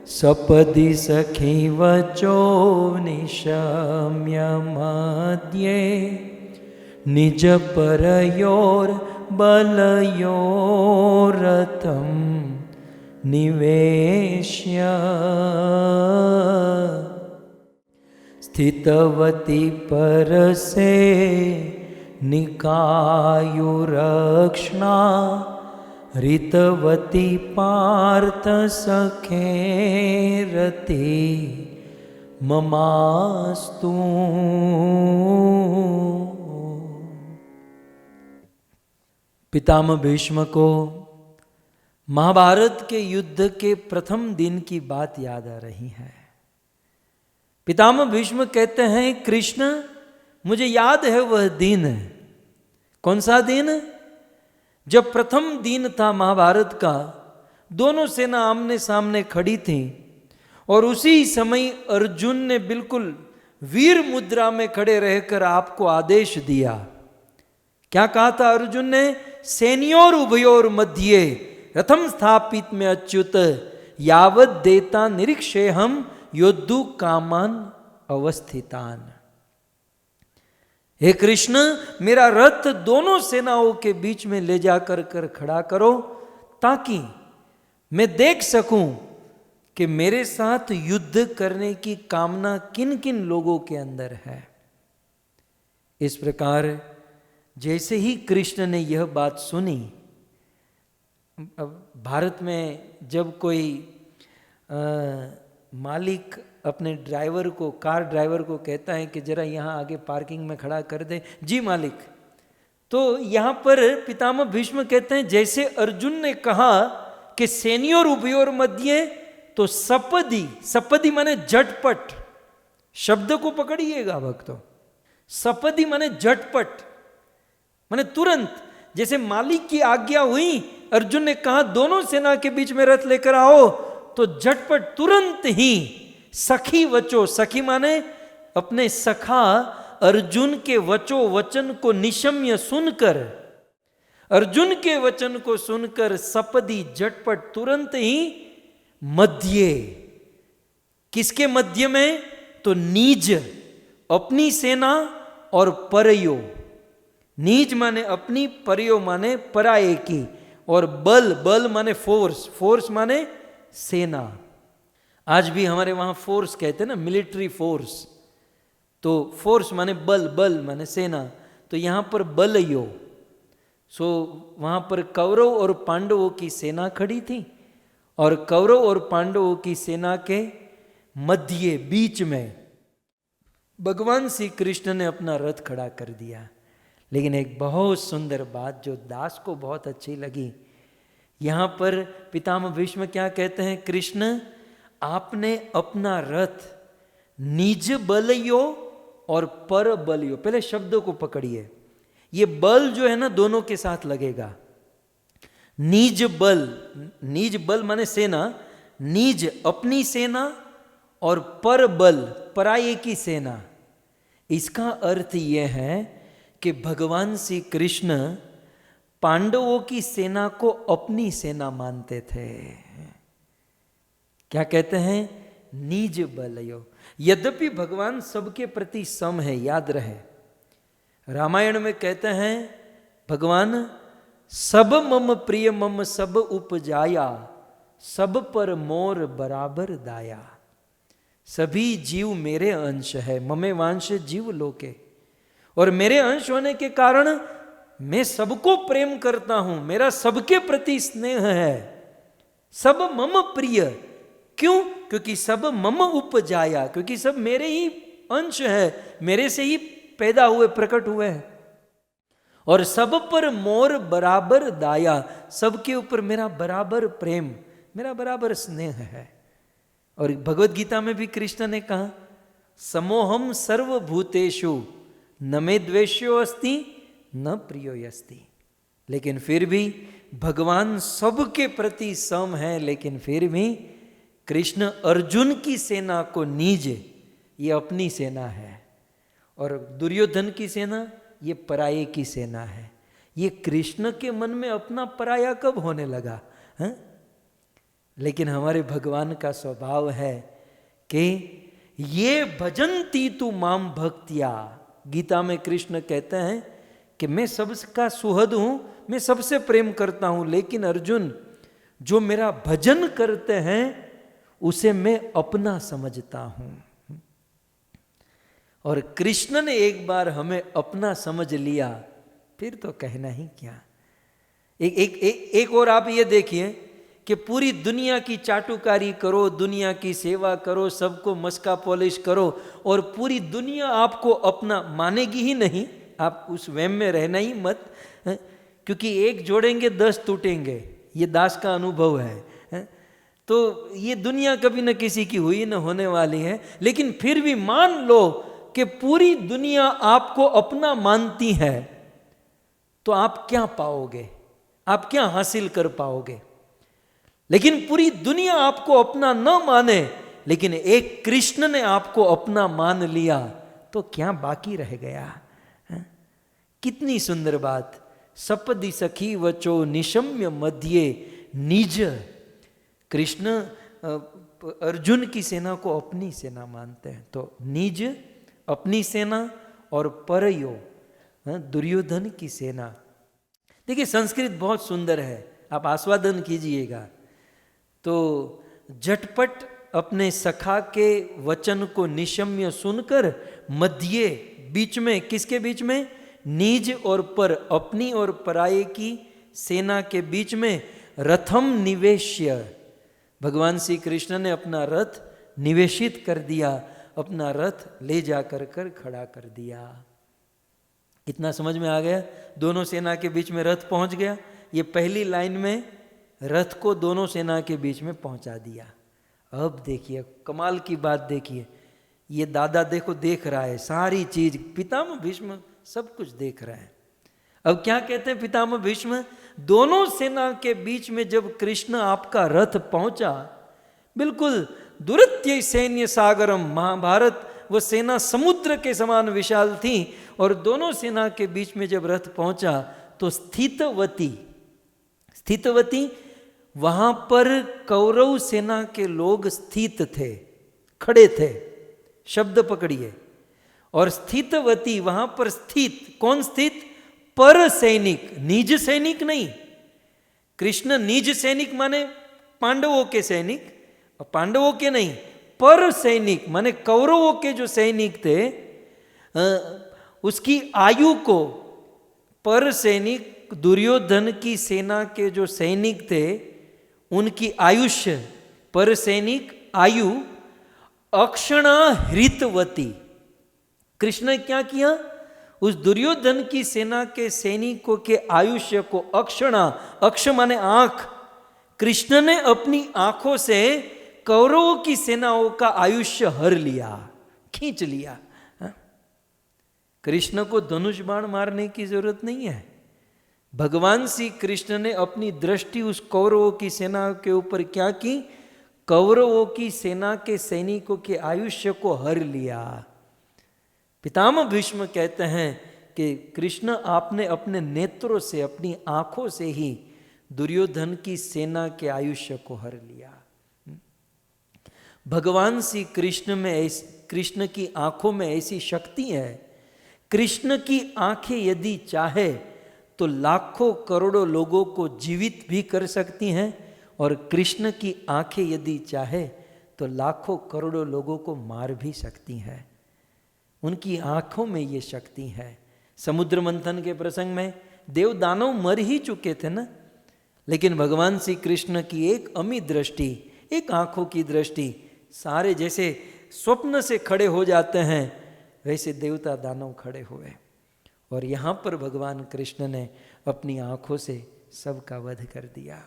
सपदि सखी वचो निशम्य मध्ये निज परयोर बलयोरतं निवेश्य स्थितवती परसे निकायुरक्ष्णा ऋतवती पार्थ सखे रति ममास्तु। पितामह भीष्म को महाभारत के युद्ध के प्रथम दिन की बात याद आ रही है। पितामह भीष्म कहते हैं, कृष्ण मुझे याद है वह दिन। कौन सा दिन? जब प्रथम दिन था महाभारत का, दोनों सेना आमने सामने खड़ी थी और उसी समय अर्जुन ने बिल्कुल वीर मुद्रा में खड़े रहकर आपको आदेश दिया। क्या कहा था अर्जुन ने? सेनयोर उभयोर मध्य रथम स्थापित में अच्युत यावत देता निरीक्षे हम योद्धु कामान अवस्थितान। हे कृष्ण, मेरा रथ दोनों सेनाओं के बीच में ले जाकर कर खड़ा करो, ताकि मैं देख सकूं कि मेरे साथ युद्ध करने की कामना किन किन लोगों के अंदर है। इस प्रकार जैसे ही कृष्ण ने यह बात सुनी, भारत में जब कोई मालिक अपने ड्राइवर को, कार ड्राइवर को कहता है कि जरा यहाँ आगे पार्किंग में खड़ा कर दे, जी मालिक, तो यहाँ पर पितामह भीष्म कहते हैं जैसे अर्जुन ने कहा कि सेनियोर उभयोर मध्य, तो सपदी, सपदी माने झटपट, शब्द को पकड़िएगा भक्तों। सपदी माने झटपट, माने तुरंत। जैसे मालिक की आज्ञा हुई, अर्जुन ने कहा दोनों सेना के बीच में रथ लेकर आओ, तो झटपट तुरंत ही सखी वचो, सखी माने अपने सखा अर्जुन के वचो वचन को निशम्य सुनकर, अर्जुन के वचन को सुनकर सपदी झटपट तुरंत ही मध्य, किसके मध्य में? तो नीज अपनी सेना और परयो, नीज माने अपनी, परयो माने पराये की, और बल, बल माने फोर्स, फोर्स माने सेना। आज भी हमारे वहां फोर्स कहते हैं ना, मिलिट्री फोर्स, तो फोर्स माने बल, बल माने सेना, तो यहां पर बलयो। सो वहां पर कौरव और पांडवों की सेना खड़ी थी, और कौरव और पांडवों की सेना के मध्य, बीच में भगवान श्री कृष्ण ने अपना रथ खड़ा कर दिया। लेकिन एक बहुत सुंदर बात जो दास को बहुत अच्छी लगी, यहां पर पितामह भीष्म क्या कहते हैं? कृष्ण, आपने अपना रथ निज बलयो और पर बलयो, पहले शब्दों को पकड़िए, ये बल जो है ना दोनों के साथ लगेगा। निज बल, निज बल माने सेना, निज अपनी सेना और पर बल पराये की सेना। इसका अर्थ यह है कि भगवान श्री कृष्ण पांडवों की सेना को अपनी सेना मानते थे। क्या कहते हैं? निज बलयो। यद्यपि भगवान सबके प्रति सम है, याद रहे। रामायण में कहते हैं भगवान, सब मम प्रिय मम सब उपजाया, सब पर मोर बराबर दाया। सभी जीव मेरे अंश है, ममे वांश जीव लोके, और मेरे अंश होने के कारण मैं सबको प्रेम करता हूं, मेरा सबके प्रति स्नेह है। सब मम प्रिय, क्यों? क्योंकि सब मम उपजाया, क्योंकि सब मेरे ही अंश है, मेरे से ही पैदा हुए, प्रकट हुए हैं। और सब पर मोर बराबर दाया, सबके ऊपर मेरा बराबर प्रेम, मेरा बराबर स्नेह है। और भगवत गीता में भी कृष्ण ने कहा, समोहम सर्वभूतेषु न मे द्वेष्यो अस्ति न प्रियो अस्ति। लेकिन फिर भी भगवान सबके प्रति सम है, लेकिन फिर भी कृष्ण अर्जुन की सेना को निज, ये अपनी सेना है, और दुर्योधन की सेना ये पराये की सेना है। ये कृष्ण के मन में अपना पराया कब होने लगा है? लेकिन हमारे भगवान का स्वभाव है कि ये भजंती तू माम भक्तिया। गीता में कृष्ण कहते हैं कि मैं सबका सुहृद हूं, मैं सबसे प्रेम करता हूं, लेकिन अर्जुन जो मेरा भजन करते हैं उसे मैं अपना समझता हूं। और कृष्ण ने एक बार हमें अपना समझ लिया, फिर तो कहना ही क्या। एक और आप ये देखिए कि पूरी दुनिया की चाटुकारी करो, दुनिया की सेवा करो, सबको मस्का पॉलिश करो, और पूरी दुनिया आपको अपना मानेगी ही नहीं। आप उस वहम में रहना ही मत, क्योंकि एक जोड़ेंगे 10 टूटेंगे, ये दास का अनुभव है। तो ये दुनिया कभी न किसी की हुई न होने वाली है। लेकिन फिर भी मान लो कि पूरी दुनिया आपको अपना मानती है, तो आप क्या पाओगे, आप क्या हासिल कर पाओगे? लेकिन पूरी दुनिया आपको अपना न माने, लेकिन एक कृष्ण ने आपको अपना मान लिया, तो क्या बाकी रह गया? कितनी सुंदर बात। सपदि सखी वचो निशम्य मध्य निज। कृष्ण अर्जुन की सेना को अपनी सेना मानते हैं, तो निज अपनी सेना और परयो दुर्योधन की सेना। देखिए संस्कृत बहुत सुंदर है, आप आस्वादन कीजिएगा। तो झटपट अपने सखा के वचन को निशम्य सुनकर मध्य, बीच में, किसके बीच में? निज और पर, अपनी और पराये की सेना के बीच में रथम निवेश्य, भगवान श्री कृष्ण ने अपना रथ निवेशित कर दिया, अपना रथ ले जाकर कर खड़ा कर दिया। इतना समझ में आ गया? दोनों सेना के बीच में रथ पहुंच गया। ये पहली लाइन में रथ को दोनों सेना के बीच में पहुंचा दिया। अब देखिए कमाल की बात, देखिए ये दादा देखो देख रहा है सारी चीज, पितामह भीष्म सब कुछ देख रहा है। अब क्या कहते हैं पितामह भीष्म? दोनों सेना के बीच में जब कृष्ण आपका रथ पहुंचा, बिल्कुल दुरत्य सैन्य सागरम, महाभारत वो सेना समुद्र के समान विशाल थी, और दोनों सेना के बीच में जब रथ पहुंचा तो स्थितवती, स्थितवती वहां पर कौरव सेना के लोग स्थित थे, खड़े थे, शब्द पकड़िए। और स्थितवती वहां पर स्थित, कौन स्थित? पर सैनिक, निज सैनिक नहीं। कृष्ण निज सैनिक माने पांडवों के सैनिक, और पांडवों के नहीं, पर सैनिक माने कौरवों के जो सैनिक थे, उसकी आयु को, पर सैनिक दुर्योधन की सेना के जो सैनिक थे उनकी आयुष्य, पर सैनिक आयु अक्षणा हृतवती। कृष्ण ने क्या किया? उस दुर्योधन की सेना के सैनिकों के आयुष्य को अक्षणा, अक्ष माने आंख, कृष्ण ने अपनी आंखों से कौरवों की सेनाओं का आयुष्य हर लिया, खींच लिया। कृष्ण को धनुष बाण मारने की जरूरत नहीं है। भगवान श्री कृष्ण ने अपनी दृष्टि उस कौरवों की सेना के ऊपर क्या की? कौरवों की सेना के सैनिकों के आयुष्य को हर लिया। पितामह भीष्म कहते हैं कि कृष्ण आपने अपने नेत्रों से, अपनी आंखों से ही दुर्योधन की सेना के आयुष्य को हर लिया। भगवान श्री कृष्ण में, कृष्ण की आंखों में ऐसी शक्ति है। कृष्ण की आंखें यदि चाहे तो लाखों करोड़ों लोगों को जीवित भी कर सकती हैं, और कृष्ण की आंखें यदि चाहे तो लाखों करोड़ों लोगों को मार भी सकती हैं। उनकी आंखों में ये शक्ति है। समुद्र मंथन के प्रसंग में देव दानव मर ही चुके थे ना, लेकिन भगवान श्री कृष्ण की एक अमी दृष्टि, एक आंखों की दृष्टि, सारे जैसे स्वप्न से खड़े हो जाते हैं वैसे देवता दानव खड़े हुए। और यहाँ पर भगवान कृष्ण ने अपनी आंखों से सबका वध कर दिया।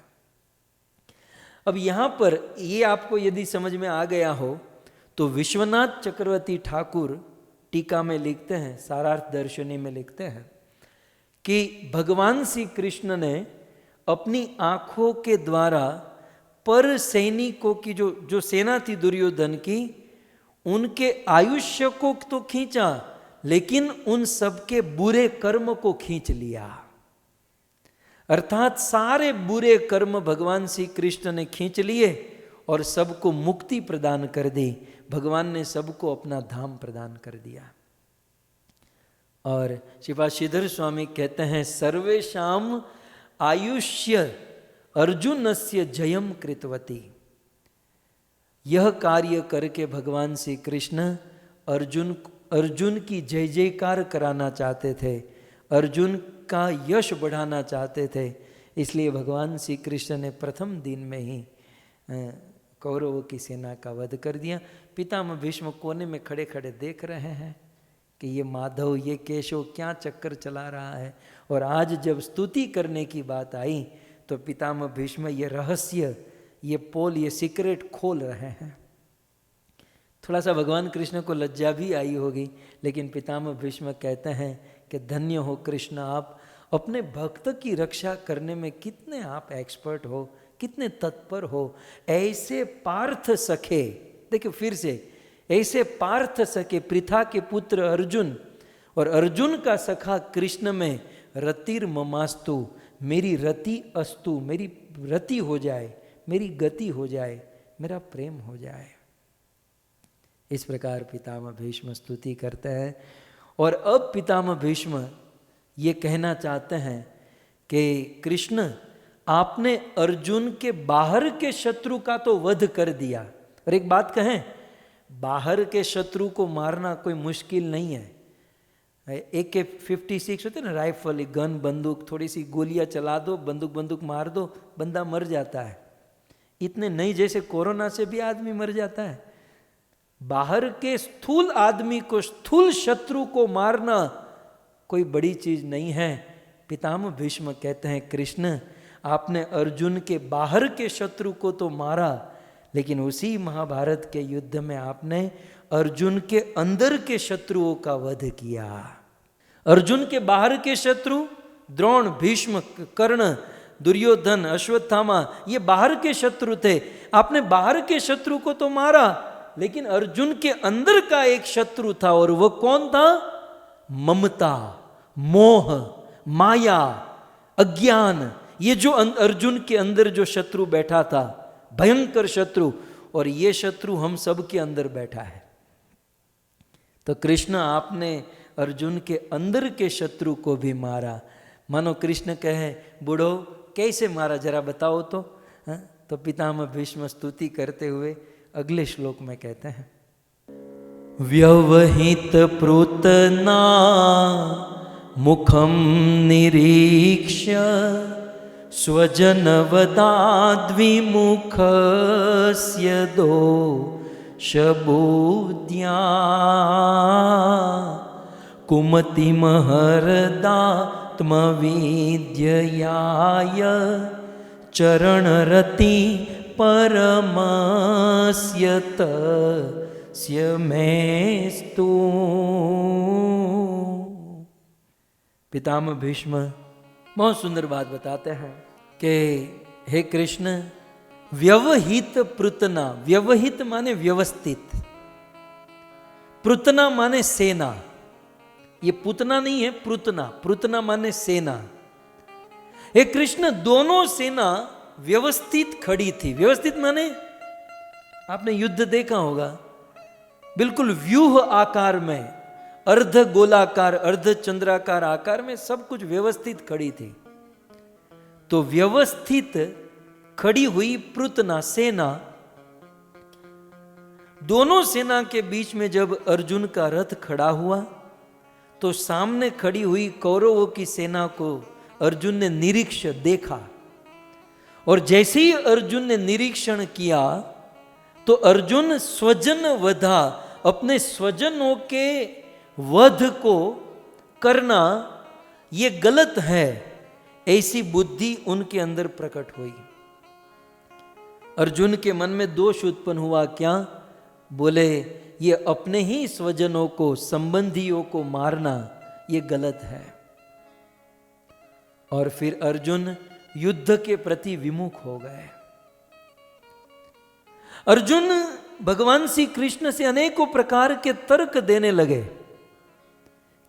अब यहाँ पर ये आपको यदि समझ में आ गया हो तो विश्वनाथ चक्रवर्ती ठाकुर टीका में लिखते हैं, सारार्थ दर्शनी में लिखते हैं कि भगवान श्री कृष्ण ने अपनी आंखों के द्वारा पर सैनिकों की जो सेना थी दुर्योधन की, उनके आयुष्य को तो खींचा, लेकिन उन सबके बुरे कर्म को खींच लिया। अर्थात सारे बुरे कर्म भगवान श्री कृष्ण ने खींच लिए और सबको मुक्ति प्रदान कर दी। भगवान ने सबको अपना धाम प्रदान कर दिया। और श्रीपाद श्रीधर स्वामी कहते हैं, सर्वेशाम आयुष्य अर्जुनस्य जयम कृतवती। यह कार्य करके भगवान श्री कृष्ण अर्जुन की जय जयकार कराना चाहते थे, अर्जुन का यश बढ़ाना चाहते थे, इसलिए भगवान श्री कृष्ण ने प्रथम दिन में ही कौरवों की सेना का वध कर दिया। पितामह भीष्म कोने में खड़े खड़े देख रहे हैं कि ये माधव, ये केशव क्या चक्कर चला रहा है। और आज जब स्तुति करने की बात आई तो पितामह भीष्म ये रहस्य, ये पोल, ये सीक्रेट खोल रहे हैं। थोड़ा सा भगवान कृष्ण को लज्जा भी आई होगी, लेकिन पितामह भीष्म कहते हैं कि धन्य हो कृष्ण, आप अपने भक्त की रक्षा करने में कितने आप एक्सपर्ट हो, कितने तत्पर हो। ऐसे पार्थ सखे, देखिए फिर से, ऐसे पार्थ सखे पृथा के पुत्र अर्जुन और अर्जुन का सखा कृष्ण में रतिर ममास्तु, मेरी रति अस्तु, मेरी रति हो जाए, मेरी गति हो जाए, मेरा प्रेम हो जाए। इस प्रकार पितामह भीष्म स्तुति करते हैं। और अब पितामह भीष्म ये कहना चाहते हैं कि कृष्ण, आपने अर्जुन के बाहर के शत्रु का तो वध कर दिया। और एक बात कहें, बाहर के शत्रु को मारना कोई मुश्किल नहीं है। AK-56 होते ना, राइफल, गन, बंदूक, थोड़ी सी गोलियां चला दो, बंदूक मार दो, बंदा मर जाता है। इतने नहीं जैसे कोरोना से भी आदमी मर जाता है। बाहर के स्थूल आदमी को, स्थूल शत्रु को मारना कोई बड़ी चीज नहीं है। पितामह भीष्म कहते हैं कृष्ण, आपने अर्जुन के बाहर के शत्रु को तो मारा, लेकिन उसी महाभारत के युद्ध में आपने अर्जुन के अंदर के शत्रुओं का वध किया। अर्जुन के बाहर के शत्रु द्रोण, भीष्म, कर्ण, दुर्योधन, अश्वत्थामा, ये बाहर के शत्रु थे। आपने बाहर के शत्रु को तो मारा, लेकिन अर्जुन के अंदर का एक शत्रु था, और वो कौन था? ममता, मोह, माया, अज्ञान। ये जो अर्जुन के अंदर जो शत्रु बैठा था, भयंकर शत्रु, और ये शत्रु हम सब के अंदर बैठा है। तो कृष्ण, आपने अर्जुन के अंदर के शत्रु को भी मारा। मानो कृष्ण कहे, बूढ़ो कैसे मारा जरा बताओ तो। तो पितामह भीष्म स्तुति करते हुए अगले श्लोक में कहते हैं, व्यवहित प्रोतना मुखम निरीक्ष्य स्वजनवदाद्विमुखस्य दोषबुद्ध्या कुमतिमहरदात्मविद्ययाय चरणरति परमस्य तस्य मेस्तु। पितामह भीष्म बहुत सुंदर बात बताते हैं कि हे कृष्ण, व्यवहित पृतना, व्यवहित माने व्यवस्थित, पृतना माने सेना। ये पुतना नहीं है, पृतना, पृतना माने सेना। हे कृष्ण, दोनों सेना व्यवस्थित खड़ी थी। व्यवस्थित माने, आपने युद्ध देखा होगा, बिल्कुल व्यूह आकार में, अर्ध गोलाकार, अर्ध चंद्राकार आकार में सब कुछ व्यवस्थित खड़ी थी। तो व्यवस्थित खड़ी हुई पृतना, सेना, दोनों सेना के बीच में जब अर्जुन का रथ खड़ा हुआ तो सामने खड़ी हुई कौरवों की सेना को अर्जुन ने निरीक्ष देखा। और जैसे ही अर्जुन ने निरीक्षण किया तो अर्जुन स्वजन वधा, अपने स्वजनों के वध को करना ये गलत है, ऐसी बुद्धि उनके अंदर प्रकट हुई। अर्जुन के मन में दोष उत्पन्न हुआ। क्या? बोले, ये अपने ही स्वजनों को, संबंधियों को मारना ये गलत है। और फिर अर्जुन युद्ध के प्रति विमुख हो गए। अर्जुन भगवान श्री कृष्ण से अनेकों प्रकार के तर्क देने लगे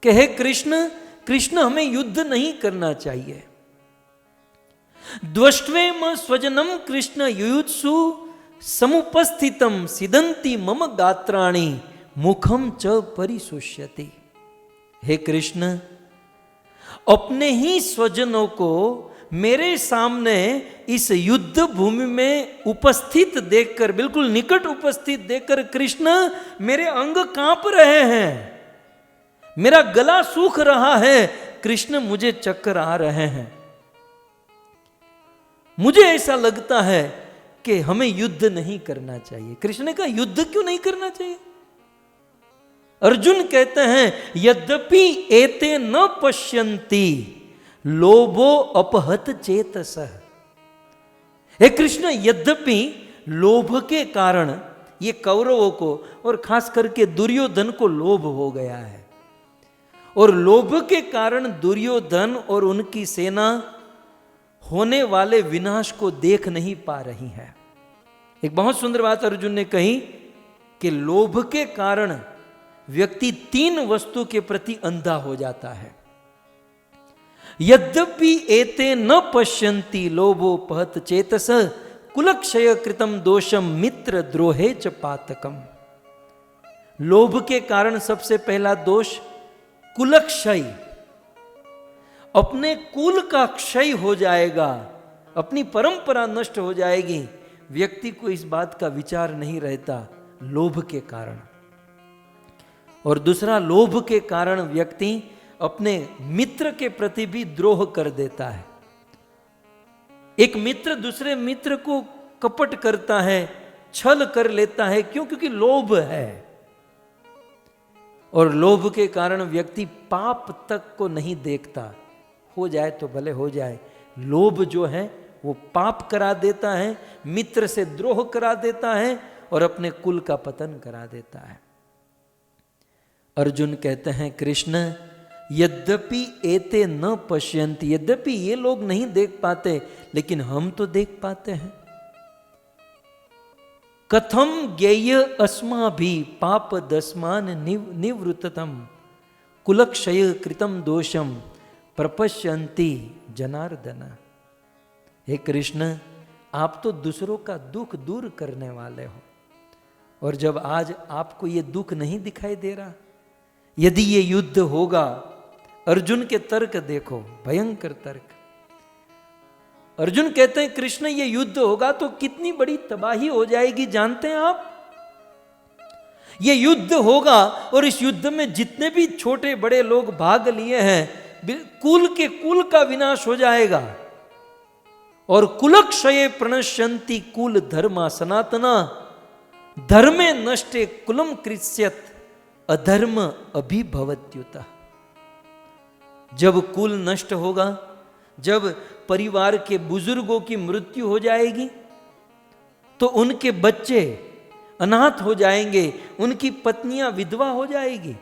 कि हे कृष्ण, कृष्ण हमें युद्ध नहीं करना चाहिए। द्वष्ट्वेम स्वजनम कृष्ण युयुत्सु समुपस्थितम सिदंती मम गात्राणि मुखम च परिशुष्यति। हे कृष्ण, अपने ही स्वजनों को मेरे सामने इस युद्ध भूमि में उपस्थित देखकर, बिल्कुल निकट उपस्थित देखकर कृष्ण मेरे अंग कांप रहे हैं, मेरा गला सूख रहा है, कृष्ण मुझे चक्कर आ रहे हैं। मुझे ऐसा लगता है कि हमें युद्ध नहीं करना चाहिए। कृष्ण ने कहा युद्ध क्यों नहीं करना चाहिए? अर्जुन कहते हैं यद्यपि एते न पश्यन्ति लोभो अपहत चेतसः। हे कृष्ण, यद्यपि लोभ के कारण ये कौरवों को और खास करके दुर्योधन को लोभ हो गया है, और लोभ के कारण दुर्योधन और उनकी सेना होने वाले विनाश को देख नहीं पा रही है। एक बहुत सुंदर बात अर्जुन ने कही कि लोभ के कारण व्यक्ति 3 वस्तु के प्रति अंधा हो जाता है। यद्यपि एते न पश्यन्ति लोभोपहत चेतस कुलक्षय कृतम दोषम मित्र द्रोहे च पातकम। लोभ के कारण सबसे पहला दोष कुलक्षय, अपने कुल का क्षय हो जाएगा, अपनी परंपरा नष्ट हो जाएगी। व्यक्ति को इस बात का विचार नहीं रहता लोभ के कारण। और दूसरा, लोभ के कारण व्यक्ति अपने मित्र के प्रति भी द्रोह कर देता है। एक मित्र दूसरे मित्र को कपट करता है, छल कर लेता है। क्यों? क्योंकि लोभ है। और लोभ के कारण व्यक्ति पाप तक को नहीं देखता, हो जाए तो भले हो जाए। लोभ जो है वो पाप करा देता है, मित्र से द्रोह करा देता है और अपने कुल का पतन करा देता है। अर्जुन कहते हैं कृष्ण यद्यपि एते न पश्यन्ति, यद्यपि ये लोग नहीं देख पाते लेकिन हम तो देख पाते हैं। कथम ज्ञेय अस्माभि पाप दस्मान निवृत्ततम कुलक्षय कृतम दोषम प्रपश्यन्ति जनार्दन। हे कृष्ण, आप तो दूसरों का दुख दूर करने वाले हो, और जब आज आपको ये दुख नहीं दिखाई दे रहा, यदि ये युद्ध होगा, अर्जुन के तर्क देखो, भयंकर तर्क। अर्जुन कहते हैं कृष्ण ये युद्ध होगा तो कितनी बड़ी तबाही हो जाएगी, जानते हैं आप? ये युद्ध होगा और इस युद्ध में जितने भी छोटे बड़े लोग भाग लिए हैं, कुल के कुल का विनाश हो जाएगा। और कुलक्षये प्रणश्यन्ति कुल धर्मा सनातना धर्मे नष्टे कुलम कृष्यत अधर्म अभिभवत्युता। जब कुल नष्ट होगा, जब परिवार के बुजुर्गों की मृत्यु हो जाएगी, तो उनके बच्चे अनाथ हो जाएंगे, उनकी पत्नियां विधवा हो जाएगी,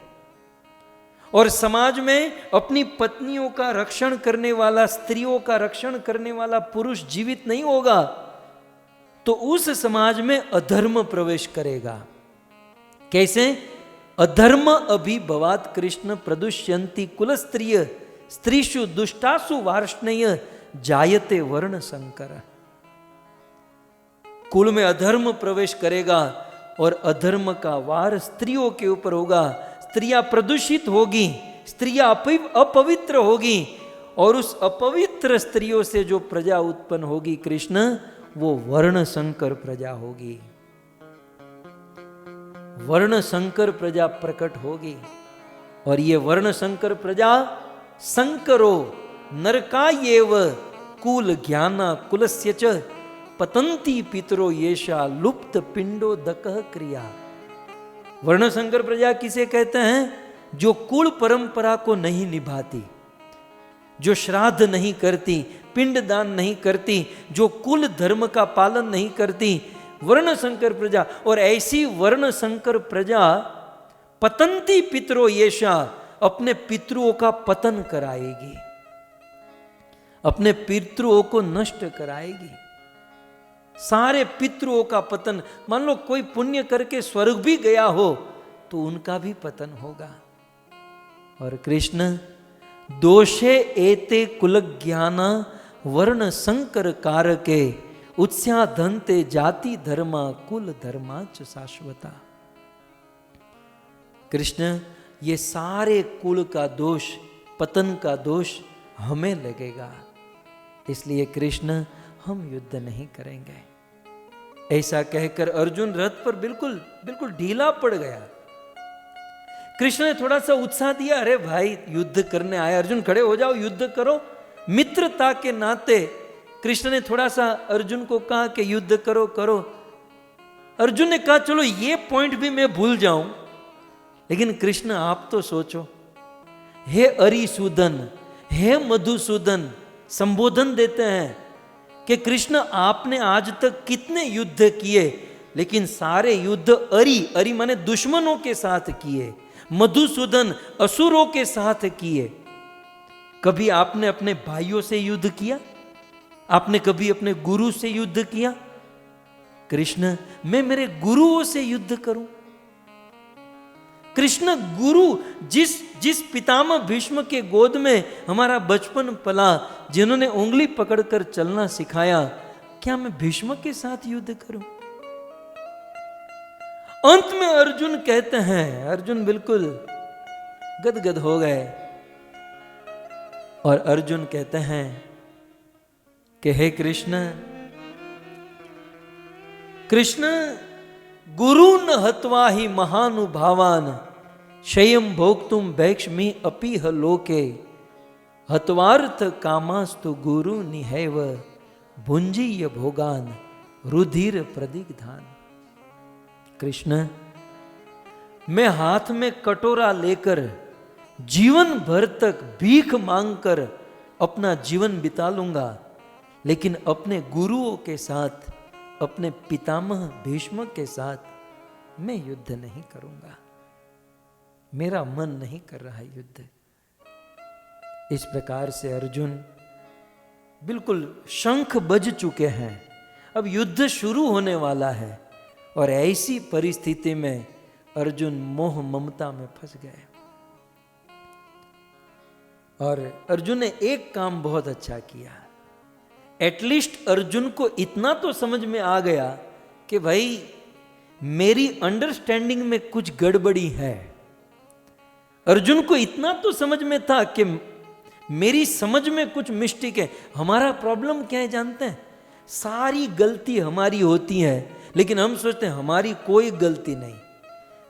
और समाज में अपनी पत्नियों का रक्षण करने वाला, स्त्रियों का रक्षण करने वाला पुरुष जीवित नहीं होगा, तो उस समाज में अधर्म प्रवेश करेगा। कैसे? अधर्म अभिभवात कृष्ण प्रदुष्यन्ति कुल स्त्रिय स्त्रीषु दुष्टासु वार्ष्णेय जायते वर्ण संकर। कुल में अधर्म प्रवेश करेगा और अधर्म का वार स्त्रियों के ऊपर होगा। स्त्रियां प्रदूषित होगी, स्त्रियां अपवित्र होगी, और उस अपवित्र स्त्रियों से जो प्रजा उत्पन्न होगी कृष्ण, वो वर्ण संकर प्रजा होगी। वर्ण संकर प्रजा प्रकट होगी, और ये वर्ण संकर प्रजा संकरो नरकायेव कुल ज्ञाना कुलस्य च पतंती पितरो येषा लुप्त पिंडो दकः क्रिया। वर्ण संकर प्रजा किसे कहते हैं? जो कुल परंपरा को नहीं निभाती, जो श्राद्ध नहीं करती, पिंडदान नहीं करती, जो कुल धर्म का पालन नहीं करती, वर्ण संकर प्रजा। और ऐसी वर्ण संकर प्रजा पतंती पितरो येषा, अपने पितरों का पतन कराएगी, अपने पितरों को नष्ट कराएगी, सारे पितरों का पतन। मान लो कोई पुण्य करके स्वर्ग भी गया हो तो उनका भी पतन होगा। और कृष्ण दोषे एते कुल ज्ञाना वर्ण संकर कारके उत्स्याधन्ते जाति धर्मा कुल धर्मा च शाश्वता। कृष्ण, ये सारे कुल का दोष, पतन का दोष हमें लगेगा, इसलिए कृष्ण हम युद्ध नहीं करेंगे। ऐसा कहकर अर्जुन रथ पर बिल्कुल ढीला पड़ गया। कृष्ण ने थोड़ा सा उत्साह दिया, अरे भाई युद्ध करने आए, अर्जुन खड़े हो जाओ, युद्ध करो। मित्रता के नाते कृष्ण ने थोड़ा सा अर्जुन को कहा कि युद्ध करो करो। अर्जुन ने कहा चलो ये पॉइंट भी मैं भूल जाऊं, लेकिन कृष्ण आप तो सोचो, हे अरिसूदन, हे मधुसूदन, संबोधन देते हैं कि कृष्ण आपने आज तक कितने युद्ध किए, लेकिन सारे युद्ध अरि माने दुश्मनों के साथ किए, मधुसूदन असुरों के साथ किए। कभी आपने अपने भाइयों से युद्ध किया? आपने कभी अपने गुरु से युद्ध किया? कृष्ण, मैं मेरे गुरुओं से युद्ध करूं? कृष्ण गुरु, जिस पितामह भीष्म के गोद में हमारा बचपन पला, जिन्होंने उंगली पकड़कर चलना सिखाया, क्या मैं भीष्म के साथ युद्ध करूं? अंत में अर्जुन कहते हैं, अर्जुन बिल्कुल गदगद हो गए और अर्जुन कहते हैं कि हे कृष्ण, कृष्ण गुरु न हत्वा ही महानुभावान शयम भोक्तुम भैक्ष्मी अपीह लोके हत्वार्थ कामास्तु गुरु निहैव भुंजीय भोगान रुधिर प्रदिग्धान। कृष्ण, मैं हाथ में कटोरा लेकर जीवन भर तक भीख मांगकर अपना जीवन बिता लूंगा, लेकिन अपने गुरुओं के साथ, अपने पितामह भीष्म के साथ मैं युद्ध नहीं करूंगा। मेरा मन नहीं कर रहा युद्ध। इस प्रकार से अर्जुन बिल्कुल शंख बज चुके हैं, अब युद्ध शुरू होने वाला है, और ऐसी परिस्थिति में अर्जुन मोह ममता में फंस गए। और अर्जुन ने एक काम बहुत अच्छा किया, एटलीस्ट अर्जुन को इतना तो समझ में आ गया कि भाई मेरी अंडरस्टैंडिंग में कुछ गड़बड़ी है। अर्जुन को इतना तो समझ में था कि मेरी समझ में कुछ मिस्टेक है। हमारा प्रॉब्लम क्या है जानते हैं? सारी गलती हमारी होती है, लेकिन हम सोचते हैं हमारी कोई गलती नहीं,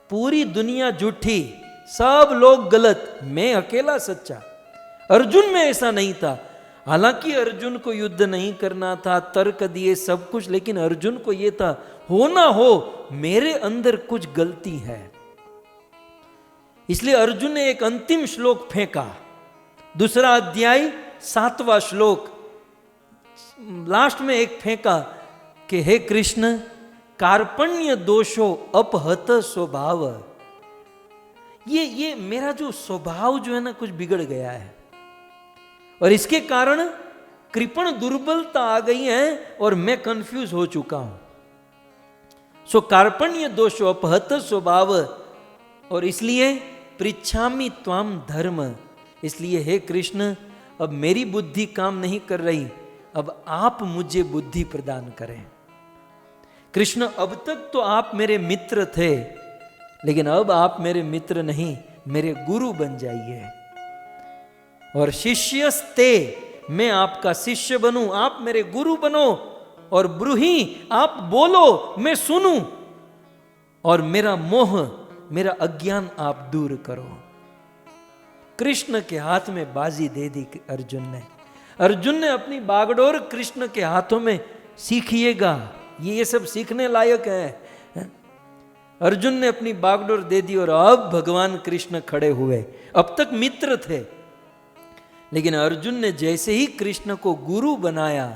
पूरी दुनिया झूठी, सब लोग गलत, मैं अकेला सच्चा। अर्जुन में ऐसा नहीं था। हालांकि अर्जुन को युद्ध नहीं करना था, तर्क दिए सब कुछ, लेकिन अर्जुन को यह था, हो ना हो मेरे अंदर कुछ गलती है। इसलिए अर्जुन ने एक अंतिम श्लोक फेंका, दूसरा अध्याय 7वां श्लोक, लास्ट में एक फेंका कि हे कृष्ण, कार्पण्य दोषो अपहत स्वभाव। ये मेरा जो स्वभाव जो है ना, कुछ बिगड़ गया है, और इसके कारण कृपण दुर्बलता आ गई है और मैं कंफ्यूज हो चुका हूं। सो कार्पण्य दोषो अपहत स्वभाव, और इसलिए पृच्छामि त्वाम धर्म। इसलिए हे कृष्ण, अब मेरी बुद्धि काम नहीं कर रही, अब आप मुझे बुद्धि प्रदान करें। कृष्ण, अब तक तो आप मेरे मित्र थे, लेकिन अब आप मेरे मित्र नहीं, मेरे गुरु बन जाइए। और शिष्यस्ते, मैं आपका शिष्य बनूं, आप मेरे गुरु बनो, और ब्रूहि, आप बोलो मैं सुनूं, और मेरा मोह, मेरा अज्ञान आप दूर करो। कृष्ण के हाथ में बाजी दे दी अर्जुन ने। अर्जुन ने अपनी बागडोर कृष्ण के हाथों में, सीखिएगा, ये सब सीखने लायक है। अर्जुन ने अपनी बागडोर दे दी, और अब भगवान कृष्ण खड़े हुए। अब तक मित्र थे, लेकिन अर्जुन ने जैसे ही कृष्ण को गुरु बनाया,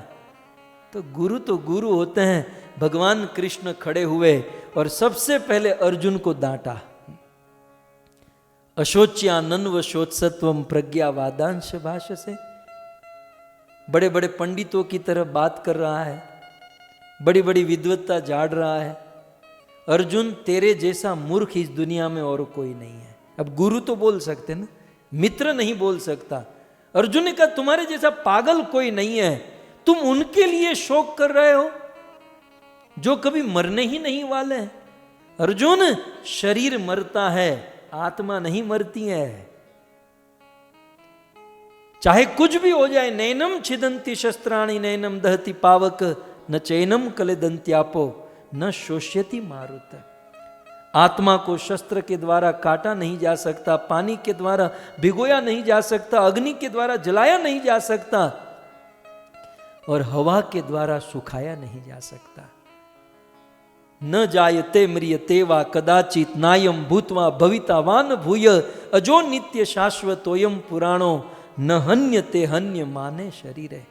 तो गुरु होते हैं। भगवान कृष्ण खड़े हुए और सबसे पहले अर्जुन को डांटा। अशोच्यानन्व शोत्सत्वम प्रज्ञावादांश भाष्य से, बड़े बड़े पंडितों की तरह बात कर रहा है, बड़ी बड़ी विद्वत्ता झाड़ रहा है। अर्जुन, तेरे जैसा मूर्ख इस दुनिया में और कोई नहीं है। अब गुरु तो बोल सकते ना, मित्र नहीं बोल सकता। अर्जुन ने कहा, तुम्हारे जैसा पागल कोई नहीं है, तुम उनके लिए शोक कर रहे हो जो कभी मरने ही नहीं वाले हैं। अर्जुन, शरीर मरता है, आत्मा नहीं मरती है। चाहे कुछ भी हो जाए, नैनम छिदंती शस्त्राणि नैनम दहति पावक न चैनम कलेदंत्यापो न शोष्यति मारुत। आत्मा को शस्त्र के द्वारा काटा नहीं जा सकता, पानी के द्वारा भिगोया नहीं जा सकता, अग्नि के द्वारा जलाया नहीं जा सकता। और हवा के द्वारा सुखाया नहीं जा सकता। न जायते म्रियते वा कदाचित नायम भूतवा भवितावान भूय अजो नित्य शाश्वतोयम पुराणो न हन्यते हन्य माने शरीरे।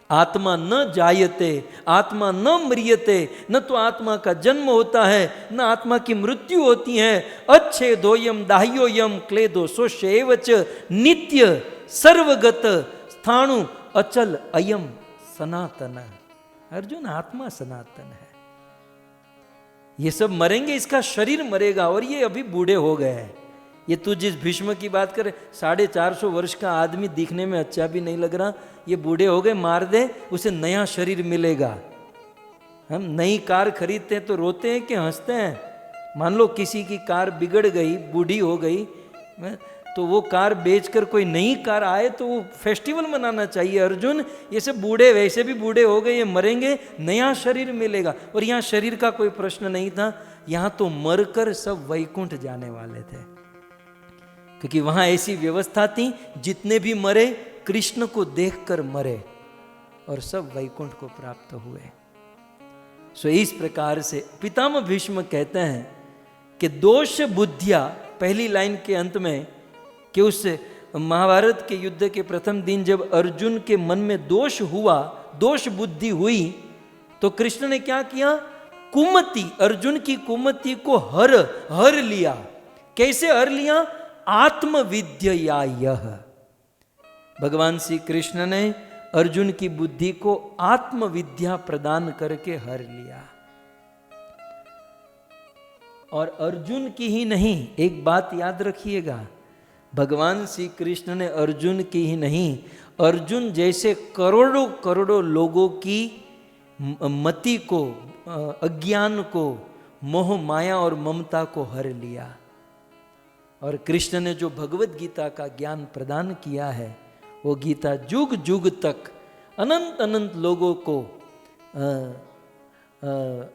आत्मा न जायते, आत्मा न म्रियते, न तो आत्मा का जन्म होता है न आत्मा की मृत्यु होती है। अच्छे दोयम दाह्योयम क्लेदो सोशेवच नित्य सर्वगत स्थाणु अचल अयम सनातन। अर्जुन, आत्मा सनातन है। ये सब मरेंगे, इसका शरीर मरेगा और ये अभी बूढ़े हो गए हैं। ये तू जिस भीष्म की बात करे, 450 वर्ष का आदमी दिखने में अच्छा भी नहीं लग रहा, ये बूढ़े हो गए, मार दे, उसे नया शरीर मिलेगा। हम नई कार खरीदते हैं तो रोते हैं कि हंसते हैं? मान लो किसी की कार बिगड़ गई, बूढ़ी हो गई, तो वो कार बेचकर कोई नई कार आए तो वो फेस्टिवल मनाना चाहिए। अर्जुन, ये सब बूढ़े वैसे भी बूढ़े हो गए, ये मरेंगे, नया शरीर मिलेगा। और यहाँ शरीर का कोई प्रश्न नहीं था, यहाँ तो मरकर सब वैकुंठ जाने वाले थे, क्योंकि वहां ऐसी व्यवस्था थी जितने भी मरे कृष्ण को देखकर मरे और सब वैकुंठ को प्राप्त हुए। सो इस प्रकार से पितामह भीष्म कहते हैं कि दोष बुद्धिया, पहली लाइन के अंत में, कि उस महाभारत के युद्ध के प्रथम दिन जब अर्जुन के मन में दोष हुआ, दोष बुद्धि हुई, तो कृष्ण ने क्या किया? कुमति, अर्जुन की कुमति को हर लिया। कैसे हर लिया? आत्मविद्या यह। भगवान श्री कृष्ण ने अर्जुन की बुद्धि को आत्मविद्या प्रदान करके हर लिया। और अर्जुन की ही नहीं, एक बात याद रखिएगा, भगवान श्री कृष्ण ने अर्जुन की ही नहीं, अर्जुन जैसे करोड़ों करोड़ों लोगों की मति को, अज्ञान को, मोह माया और ममता को हर लिया। और कृष्ण ने जो भगवत गीता का ज्ञान प्रदान किया है, वो गीता जुग जुग तक अनंत अनंत लोगों को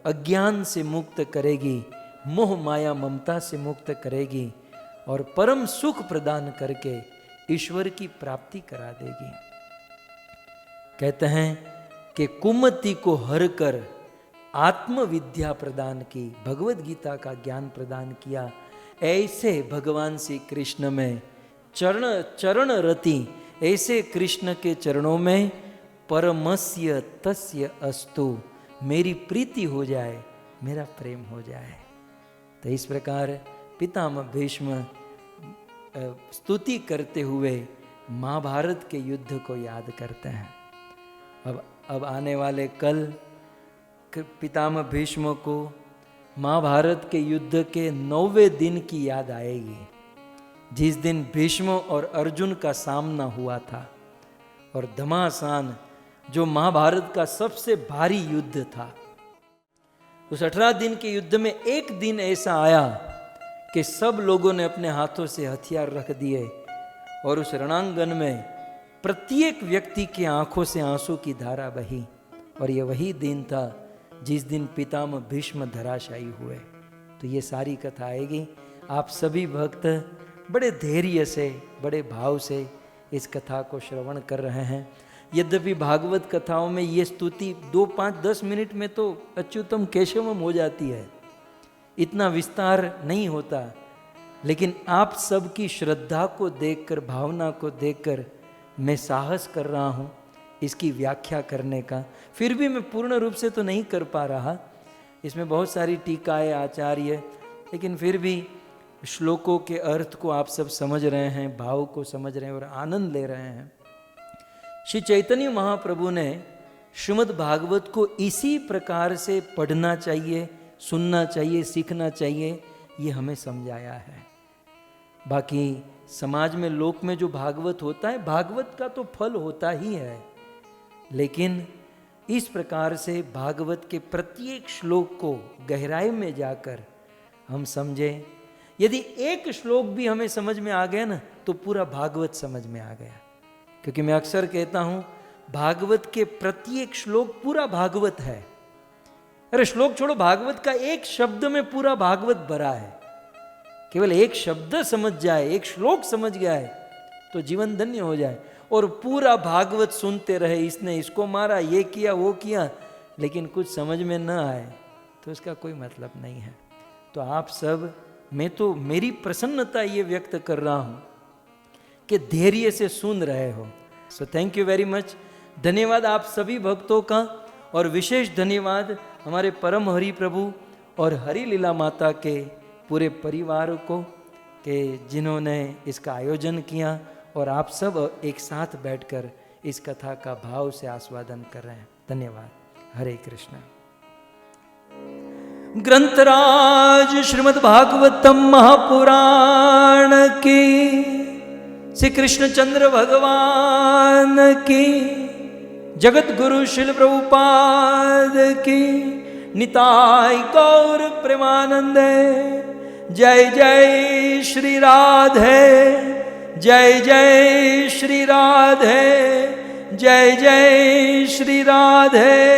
अज्ञान से मुक्त करेगी, मोह माया ममता से मुक्त करेगी और परम सुख प्रदान करके ईश्वर की प्राप्ति करा देगी। कहते हैं कि कुमति को हर कर आत्मविद्या प्रदान की, भगवत गीता का ज्ञान प्रदान किया। ऐसे भगवान श्री कृष्ण में चरण रति, ऐसे कृष्ण के चरणों में परमस्य तस्य अस्तु, मेरी प्रीति हो जाए, मेरा प्रेम हो जाए। तो इस प्रकार पितामह भीष्म स्तुति करते हुए महाभारत के युद्ध को याद करते हैं। अब आने वाले कल पितामह भीष्म को महाभारत के युद्ध के 9वें दिन की याद आएगी, जिस दिन भीष्म और अर्जुन का सामना हुआ था। और घमासान, जो महाभारत का सबसे भारी युद्ध था, उस 18 दिन के युद्ध में एक दिन ऐसा आया कि सब लोगों ने अपने हाथों से हथियार रख दिए और उस रणांगन में प्रत्येक व्यक्ति की आंखों से आंसू की धारा बही। और ये वही दिन था जिस दिन पितामह भीष्म धराशायी हुए। तो ये सारी कथा आएगी। आप सभी भक्त बड़े धैर्य से, बड़े भाव से इस कथा को श्रवण कर रहे हैं। यद्यपि भागवत कथाओं में ये स्तुति 2, 5, 10 मिनट में तो अच्युतम केशवम हो जाती है, इतना विस्तार नहीं होता, लेकिन आप सबकी श्रद्धा को देखकर, भावना को देखकर मैं साहस कर रहा हूँ इसकी व्याख्या करने का। फिर भी मैं पूर्ण रूप से तो नहीं कर पा रहा, इसमें बहुत सारी टीकाएं, आचार्य, लेकिन फिर भी श्लोकों के अर्थ को आप सब समझ रहे हैं, भाव को समझ रहे हैं और आनंद ले रहे हैं। श्री चैतन्य महाप्रभु ने श्रीमद् भागवत को इसी प्रकार से पढ़ना चाहिए, सुनना चाहिए, सीखना चाहिए, ये हमें समझाया है। बाकी समाज में, लोक में जो भागवत होता है, भागवत का तो फल होता ही है, लेकिन इस प्रकार से भागवत के प्रत्येक श्लोक को गहराई में जाकर हम समझें। यदि एक श्लोक भी हमें समझ में आ गया ना, तो पूरा भागवत समझ में आ गया। क्योंकि मैं अक्सर कहता हूं, भागवत के प्रत्येक श्लोक पूरा भागवत है। अरे श्लोक छोड़ो, भागवत का एक शब्द में पूरा भागवत भरा है। केवल एक शब्द समझ जाए, एक श्लोक समझ गया है तो जीवन धन्य हो जाए। और पूरा भागवत सुनते रहे, इसने इसको मारा, ये किया, वो किया, लेकिन कुछ समझ में न आए तो उसका कोई मतलब नहीं है। तो आप सब, मैं तो मेरी प्रसन्नता ये व्यक्त कर रहा हूं कि धैर्य से सुन रहे हो। So thank you very much. धन्यवाद आप सभी भक्तों का, और विशेष धन्यवाद हमारे परम हरि प्रभु और हरि लीला माता के पूरे परिवार को कि जिन्होंने इसका आयोजन किया और आप सब एक साथ बैठकर इस कथा का भाव से आस्वादन कर रहे हैं। धन्यवाद। हरे कृष्णा। ग्रंथराज श्रीमद् भागवतम महापुराण की, श्री कृष्णचंद्र भगवान की, जगत गुरु शिल प्रभुपाद की, निताय गौर प्रेमानंदे। जय जय श्री राधे, जय जय श्री राधे, जय जय श्री राधे।